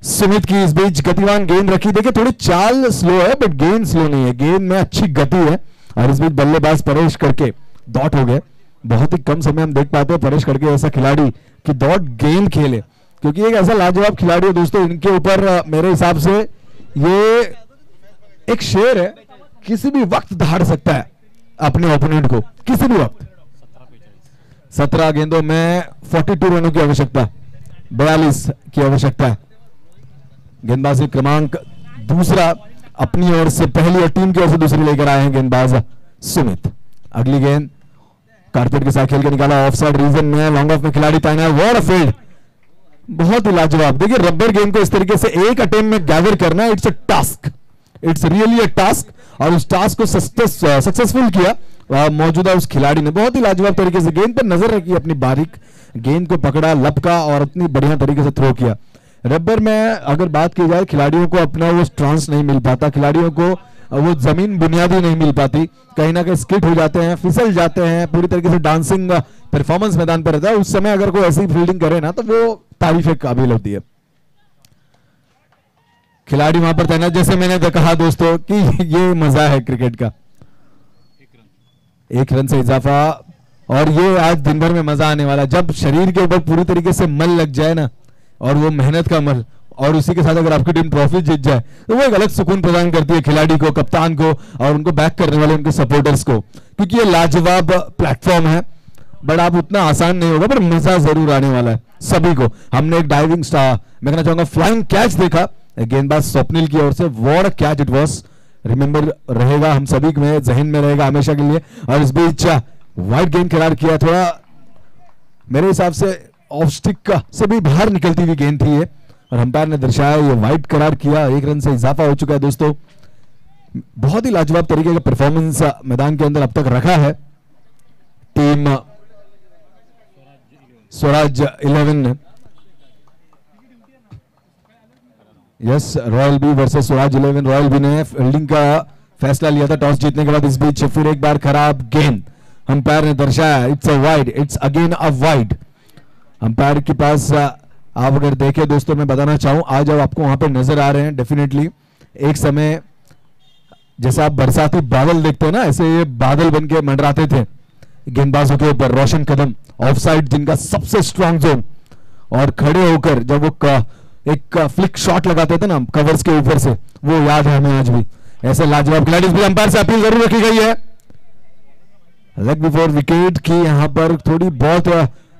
सुमित की, इस बीच गतिवान गेंद रखी। देखिए थोड़ी चाल स्लो है बट गेंद स्लो नहीं है, गेंद में अच्छी गति है। और इस बीच बल्लेबाज परेश करके डॉट हो गए। बहुत ही कम समय हम देख पाते हैं परेश करके ऐसा खिलाड़ी कि डॉट गेंद खेले, क्योंकि एक ऐसा लाजवाब खिलाड़ी है दोस्तों। इनके ऊपर मेरे हिसाब से ये एक शेर है, किसी भी वक्त धाड़ सकता है अपने ओपोनेंट को, किसी भी वक्त। 17 गेंदों में 42 रनों की आवश्यकता, 42 की आवश्यकता है। गेंदबाजी क्रमांक दूसरा अपनी ओर से पहली और टीम की ओर से दूसरी लेकर आए हैं गेंदबाज सुमित। अगली गेंद कारपेट के साथ खेल के निकाला, ऑफ साइड रीजन में, लॉन्ग ऑफ में खिलाड़ी तैनात, वॉट अ फील्ड, बहुत ही लाजवाब। देखिए रबर गेंद को इस तरीके से एक अटेम्प्ट में गैदर करना, it's a task, it's really a task. और उस टास्क को सक्सेसफुल किया मौजूदा उस खिलाड़ी ने, बहुत ही लाजवाब तरीके से गेंद पर नजर रखी, अपनी बारीक गेंद को पकड़ा, लपका और इतनी बढ़िया तरीके से थ्रो किया। रबर में अगर बात की जाए, खिलाड़ियों को अपना वो ट्रांस नहीं मिल पाता, खिलाड़ियों को वो जमीन बुनियादी नहीं मिल पाती, कहीं ना कहीं स्किट हो जाते हैं, फिसल जाते हैं, पूरी तरीके से डांसिंग परफॉर्मेंस मैदान पर रहता है। उस समय अगर कोई ऐसी फील्डिंग करे ना तो वो तारीफ के काबिल होती है। खिलाड़ी वहां पर तैनात, जैसे मैंने तो कहा दोस्तों कि ये मजा है क्रिकेट का, एक रन से इजाफा। और ये आज दिन भर में मजा आने वाला है, जब शरीर के ऊपर पूरी तरीके से मल लग जाए ना, और वो मेहनत का मल, और उसी के साथ अगर आपकी टीम ट्रॉफी जीत जाए तो वो एक अलग सुकून प्रदान करती है खिलाड़ी को, कप्तान को, और उनको बैक करने वाले उनके सपोर्टर्स को, क्योंकि ये लाजवाब प्लेटफॉर्म है। बट आप उतना आसान नहीं होगा, पर मजा जरूर आने वाला है सभी को। हमने एक डाइविंग स्टार, मैं कहना चाहूंगा फ्लाइंग कैच देखा गेंदबाज स्वप्निल की ओर से, what a catch it was, remember रहेगा हम सभी में, जहन में रहेगा हमेशा के लिए। और इस बीच वाइड गेंद करार किया, थोड़ा मेरे हिसाब से ऑफ स्टिक का से भी बाहर निकलती हुई गेंद थी ये, और अंपायर ने दर्शाया ये वाइड करार किया, एक रन से इजाफा हो चुका है दोस्तों। बहुत ही लाजवाब तरीके का परफॉर्मेंस मैदान के अंदर अब तक रखा है टीम स्वराज 11 ने। Yes, Royal B versus Swaraj 11। Royal B ने फील्डिंग का फैसला लिया था टॉस जीतने के बाद। इस बीच फिर एक बार खराब गेंद, अंपायर ने दर्शाया it's a wide, it's again a wide. Umpire के पास आप अगर देखें दोस्तों, मैं बताना चाहूं, आज अब आपको वहां पे नजर आ रहे हैं डेफिनेटली, एक समय जैसे आप बरसाती बादल देखते हैं ना, ऐसे ये बादल बन के मंडराते थे गेंदबाजों के ऊपर। रोशन कदम ऑफ साइड, जिनका सबसे स्ट्रांग जोन, और खड़े होकर जब वो एक फ्लिक शॉट लगाते थे ना कवर्स के ऊपर से, वो याद है हमें आज भी। ऐसे लाजवाब खिलाड़ी भी। अंपायर से अपील जरूर रखी गई है लेग बिफोर विकेट की, यहां पर थोड़ी बहुत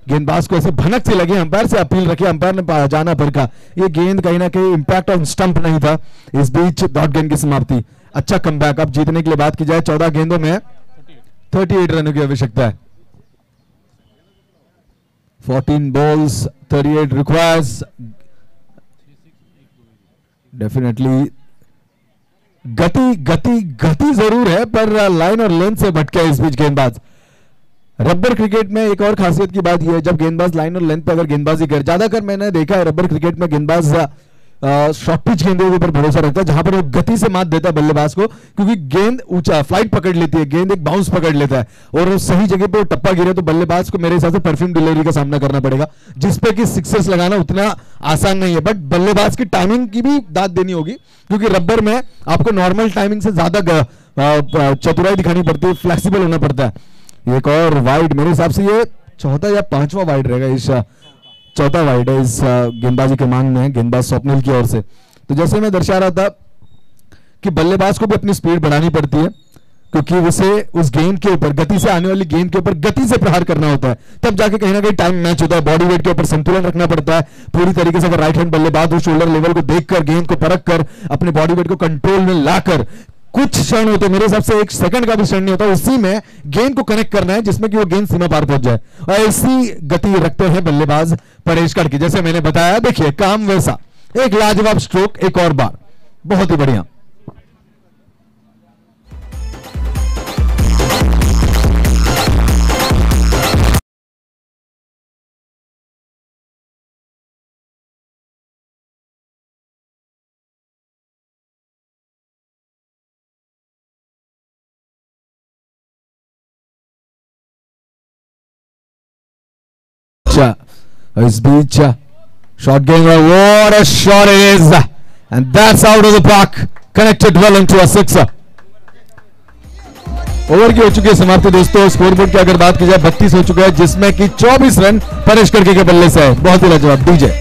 गेंदबाज को ऐसे भनक से लगी, अंपायर से अपील रखी, अंपायर ने जाना पर का, ये गेंद कहीं ना कहीं इंपैक्ट ऑन स्टंप नहीं था। इस बीच डॉट गेंद की समाप्ति, अच्छा कमबैक। अब जीतने के लिए बात की जाए, 14 गेंदों में 38 रनों की आवश्यकता है। 14 balls, 38 requires, डेफिनेटली गति गति गति जरूर है, पर लाइन और लेंथ से भटके इस बीच गेंदबाज। रबर क्रिकेट में एक और खासियत की बात यह है, जब गेंदबाज लाइन और लेंथ पे अगर गेंदबाजी करे, ज्यादातर मैंने देखा है रबर क्रिकेट में गेंदबाज शॉर्ट पिच गेंदों के ऊपर भरोसा रखता है, जहां पर वो गति से मात देता है बल्लेबाज को, क्योंकि गेंद ऊंचा फ्लाइट पकड़ लेती है, गेंद एक बाउंस पकड़ लेता है, और सही जगह पे वो टप्पा गिरे तो बल्लेबाज को मेरे हिसाब से परफ्यूम डिलीवरी का सामना करना पड़ेगा, जिसपे कि सिक्सर्स लगाना उतना आसान नहीं है। बट बल्लेबाज की टाइमिंग की भी दाद देनी होगी, क्योंकि रबर में आपको नॉर्मल टाइमिंग से ज्यादा चतुराई दिखानी पड़ती है, फ्लेक्सिबल होना पड़ता है। एक और वाइड, मेरे हिसाब से ये चौथा या पांचवा वाइड रहेगा, इस चौथा वाइड है इस गेंदबाजी के मांग में, गेंदबाज स्वप्निल की ओर से। तो जैसे मैं दर्शा रहा था कि बल्लेबाज को भी अपनी स्पीड बढ़ानी पड़ती है, क्योंकि उसे उस गेंद के ऊपर, गति से आने वाली गेंद के ऊपर गति से प्रहार करना होता है, तब जाके कहीं ना कहीं टाइम मैच होता है। बॉडी वेट के ऊपर संतुलन रखना पड़ता है पूरी तरीके से। अगर राइट हैंड बल्लेबाज हो, शोल्डर लेवल को देखकर, गेंद को परख कर, अपने बॉडी वेट को कंट्रोल में लाकर, कुछ क्षण होते, मेरे हिसाब से 1 सेकंड का भी क्षण नहीं होता, उसी में गेंद को कनेक्ट करना है जिसमें कि वो गेंद सीमा पार पहुंच जाए, और ऐसी गति रखते हैं बल्लेबाज परेश की। जैसे मैंने बताया, देखिए काम वैसा, एक लाजवाब स्ट्रोक एक और बार, बहुत ही बढ़िया। इस बीच shot game, what a shot it is, and that's out of the park, connected well into a sixer। Over की हो चुकी है समाप्ति दोस्तों। स्कोरबोर्ड की अगर बात की जाए 32 हो चुका है, जिसमें कि 24 रन परेश के बल्ले से है। बहुत ही लाजवाब। डीजे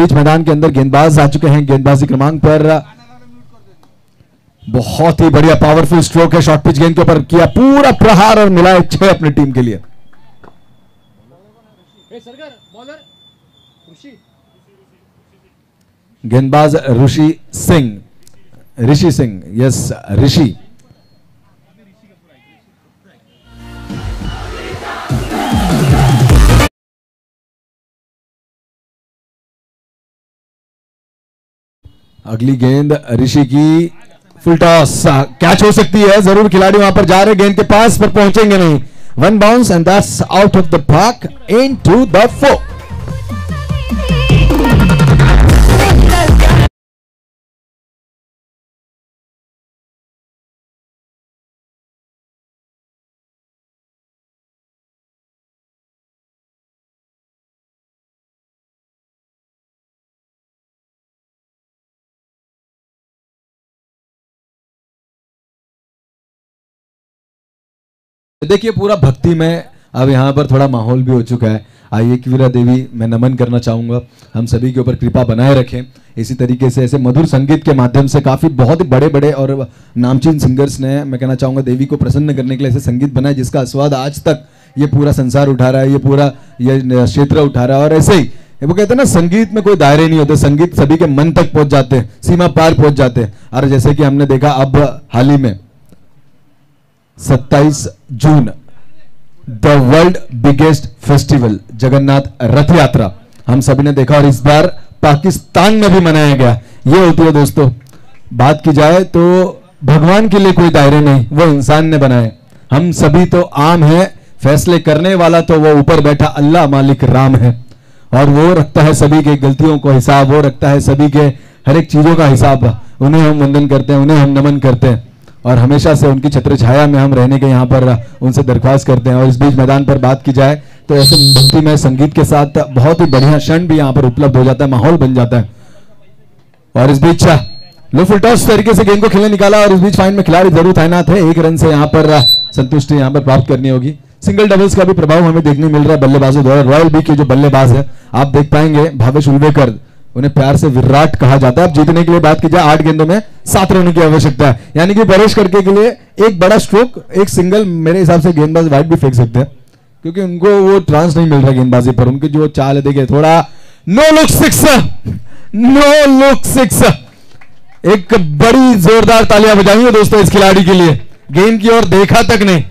बीच मैदान के अंदर गेंदबाज आ चुके हैं गेंदबाजी क्रमांक पर। बहुत ही बढ़िया पावरफुल स्ट्रोक है, शॉर्ट पिच गेंद के ऊपर किया पूरा प्रहार और मिला 6 अपनी टीम के लिए। गेंदबाज ऋषि सिंह, यस ऋषि। अगली गेंद ऋषि की, फुल टॉस, कैच हो सकती है, जरूर खिलाड़ी वहां पर जा रहे गेंद के पास पर पहुंचेंगे नहीं। 1 bounce and that's out of the park into the 4। देखिए पूरा भक्ति में अब यहाँ पर थोड़ा माहौल भी हो चुका है। आइए कीरा देवी मैं नमन करना चाहूंगा, हम सभी के ऊपर कृपा बनाए रखें। इसी तरीके से ऐसे मधुर संगीत के माध्यम से काफी बहुत बड़े बड़े और नामचीन सिंगर्स ने, मैं कहना चाहूंगा, देवी को प्रसन्न करने के लिए ऐसे संगीत बनाए जिसका आस्वाद आज तक ये पूरा संसार उठा रहा है, ये पूरा ये क्षेत्र उठा रहा है। और ऐसे ही वो कहते हैं ना, संगीत में कोई दायरे नहीं होते, संगीत सभी के मन तक पहुंच जाते हैं, सीमा पार पहुंच जाते हैं। और जैसे कि हमने देखा अब हाल ही में 27 जून the world biggest festival Jagannath रथ यात्रा हम सभी ने देखा, और इस बार पाकिस्तान में भी मनाया गया। ये होती है दोस्तों, बात की जाए तो भगवान के लिए कोई दायरे नहीं, वो इंसान ने बनाए। हम सभी तो आम है, फैसले करने वाला तो वो ऊपर बैठा अल्लाह मालिक राम है, और वो रखता है सभी के गलतियों को हिसाब, वो रखता है सभी के हर एक चीजों का हिसाब। उन्हें हम वंदन करते हैं, उन्हें हम नमन करते हैं, और हमेशा से उनकी छत्र छाया में हम रहने के यहाँ पर उनसे दरख्वास्त करते हैं। और इस बीच मैदान पर बात की जाए तो ऐसे भक्ति में संगीत के साथ बहुत ही बढ़िया क्षण भी यहाँ पर उपलब्ध हो जाता है, माहौल बन जाता है। और इस बीच लो फुल टॉस तरीके से गेंद को खेलने निकाला, और इस बीच फाइन में खिलाड़ी जरूर तैनात है। 1 रन से यहाँ पर संतुष्टि यहाँ पर प्राप्त करनी होगी। सिंगल डबल्स का भी प्रभाव हमें देखने मिल रहा है बल्लेबाजों द्वारा। रॉयल बी के जो बल्लेबाज है आप देख पाएंगे, भावेश उल्वेकर, उन्हें प्यार से विराट कहा जाता है। अब जीतने के लिए बात की जाए 8 गेंदों में 7 रनों की आवश्यकता है, यानी कि प्रवेश करके के लिए एक बड़ा स्ट्रोक, एक सिंगल, मेरे हिसाब से गेंदबाज वाइड भी फेंक सकते हैं, क्योंकि उनको वो ट्रांस नहीं मिल रहा गेंदबाजी पर। उनकी जो चाल है देखिए, थोड़ा नो लुक 6, नो लुक 6। एक बड़ी जोरदार तालियां बजाइए दोस्तों इस खिलाड़ी के लिए, गेंद की ओर देखा तक नहीं।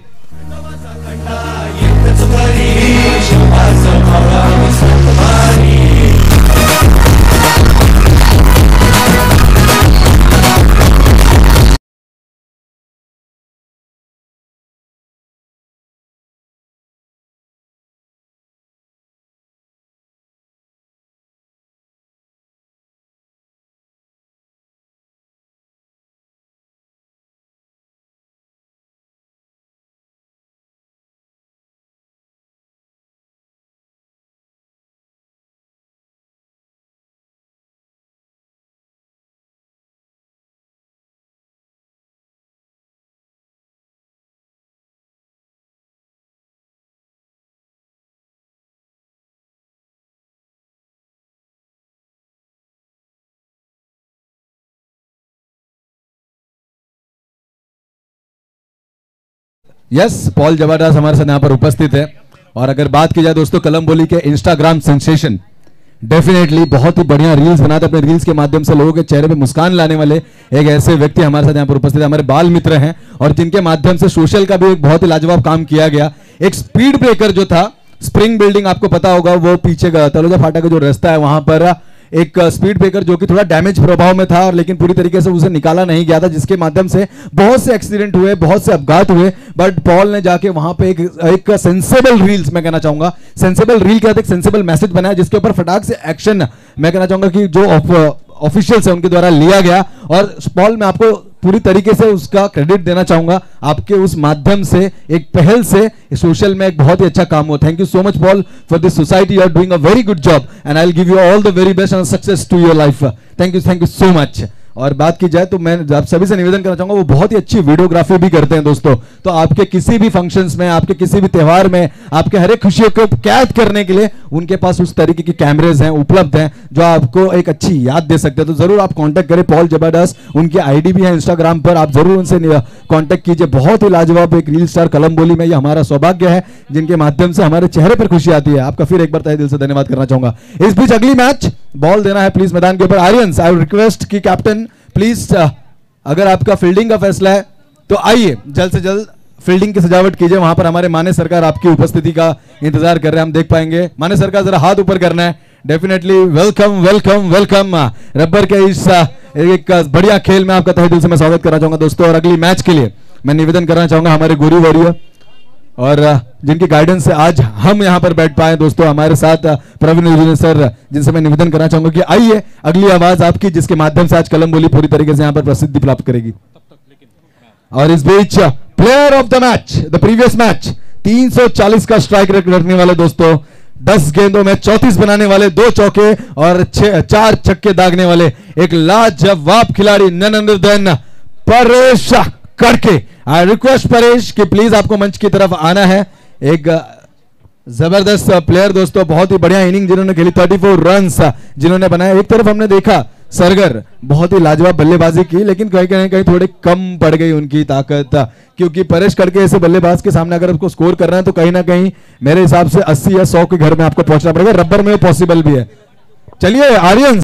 यस, पॉल जबरदस्त हमारे साथ यहाँ पर उपस्थित है। और अगर बात की जाए दोस्तों कलम बोली के इंस्टाग्राम सेंसेशन, डेफिनेटली बहुत ही बढ़िया रील्स बनाते, अपने रील्स के माध्यम से लोगों के चेहरे पे मुस्कान लाने वाले एक ऐसे व्यक्ति हमारे साथ यहाँ पर उपस्थित है, हमारे बाल मित्र हैं, और जिनके माध्यम से सोशल का भी एक बहुत ही लाजवाब काम किया गया। एक स्पीड ब्रेकर जो था, स्प्रिंग बिल्डिंग आपको पता होगा, वो पीछे का तलोजा फाटा का जो रास्ता है वहां पर एक स्पीड ब्रेकर जो कि थोड़ा डैमेज प्रभाव में था, और लेकिन पूरी तरीके से उसे निकाला नहीं गया था, जिसके माध्यम से बहुत से एक्सीडेंट हुए, बहुत से अपघात हुए। बट पॉल ने जाके वहां पे एक सेंसेबल रील्स, मैं कहना चाहूंगा सेंसेबल रील के साथ एक सेंसेबल मैसेज बनाया, जिसके ऊपर फटाक से एक्शन, मैं कहना चाहूंगा कि जो ऑफिशियल्स है उनके द्वारा लिया गया। और पॉल मैं आपको पूरी तरीके से उसका क्रेडिट देना चाहूंगा, आपके उस माध्यम से, एक पहल से सोशल में एक बहुत ही अच्छा काम हुआ। Thank you so much Paul for this society, you are doing a very good job and I will give you all the very best and success to your life. Thank you so much. और बात की जाए तो मैं आप सभी से निवेदन करना चाहूंगा, वो बहुत ही अच्छी वीडियोग्राफी भी करते हैं दोस्तों। तो आपके किसी भी फंक्शंस में, आपके किसी भी त्योहार में, आपके हर एक खुशियों को कैद करने के लिए उनके पास उस तरीके की कैमरेज हैं, उपलब्ध हैं, जो आपको एक अच्छी याद दे सकते हैं। तो जरूर आप कांटेक्ट करें पॉल जबरदस्त, उनकी आईडी भी है इंस्टाग्राम पर, आप जरूर उनसे कांटेक्ट कीजिए। बहुत ही लाजवाब एक रील स्टार कलमबोली में, ये हमारा सौभाग्य है जिनके माध्यम से हमारे चेहरे पर खुशी आती है। आपका फिर एक बार तहे दिल से धन्यवाद करना चाहूंगा। इस बीच अगली मैच बॉल देना है प्लीज मैदान के ऊपर। आर्यंस, आई रिक्वेस्ट की कैप्टन प्लीज, अगर आपका फील्डिंग का फैसला है तो आइए जल्द से जल्द फील्डिंग की सजावट कीजिए। वहां पर हमारे माने सरकार आपकी उपस्थिति का इंतजार कर रहे हैं, हम देख पाएंगे। माने सरकार जरा हाथ ऊपर करना है। Definitely welcome welcome welcome rubber के इस एक बढ़िया खेल में आपका तहे दिल से मैं स्वागत करना चाहूंगा दोस्तों। और अगली मैच के लिए मैं निवेदन करना चाहूंगा हमारे गुरु वॉरियर और जिनकी गाइडेंस से आज हम यहां पर बैठ पाए दोस्तों, हमारे साथ प्रवीण उजुने सर, जिनसे मैं निवेदन करना चाहूंगा कि आइए अगली आवाज आपकी, जिसके माध्यम से आज कलम बोली पूरी तरीके से यहां पर प्रसिद्धि प्राप्त करेगी। और इस बीच player of the match, the previous match, 340 का स्ट्राइक रेट रखने वाले दोस्तों, 10 गेंदों में 34 बनाने वाले, 2 चौके और 4 छक्के दागने वाले एक लाजवाब खिलाड़ी, नन अदर देन परेश करके। आई रिक्वेस्ट परेश कि प्लीज आपको मंच की तरफ आना है। एक जबरदस्त प्लेयर दोस्तों, बहुत ही बढ़िया इनिंग जिन्होंने खेली, 34 रन्स जिन्होंने बनाए। एक तरफ हमने देखा सरगर बहुत ही लाजवाब बल्लेबाजी की, लेकिन कहीं ना कहीं थोड़े कम पड़ गई उनकी ताकत, क्योंकि परेश करके ऐसे बल्लेबाज के सामने अगर आपको स्कोर करना है तो कहीं ना कहीं मेरे हिसाब से 80 या 100 के घर में आपको पहुंचना पड़ेगा। रबर में वो पॉसिबल भी है। चलिए आर्यन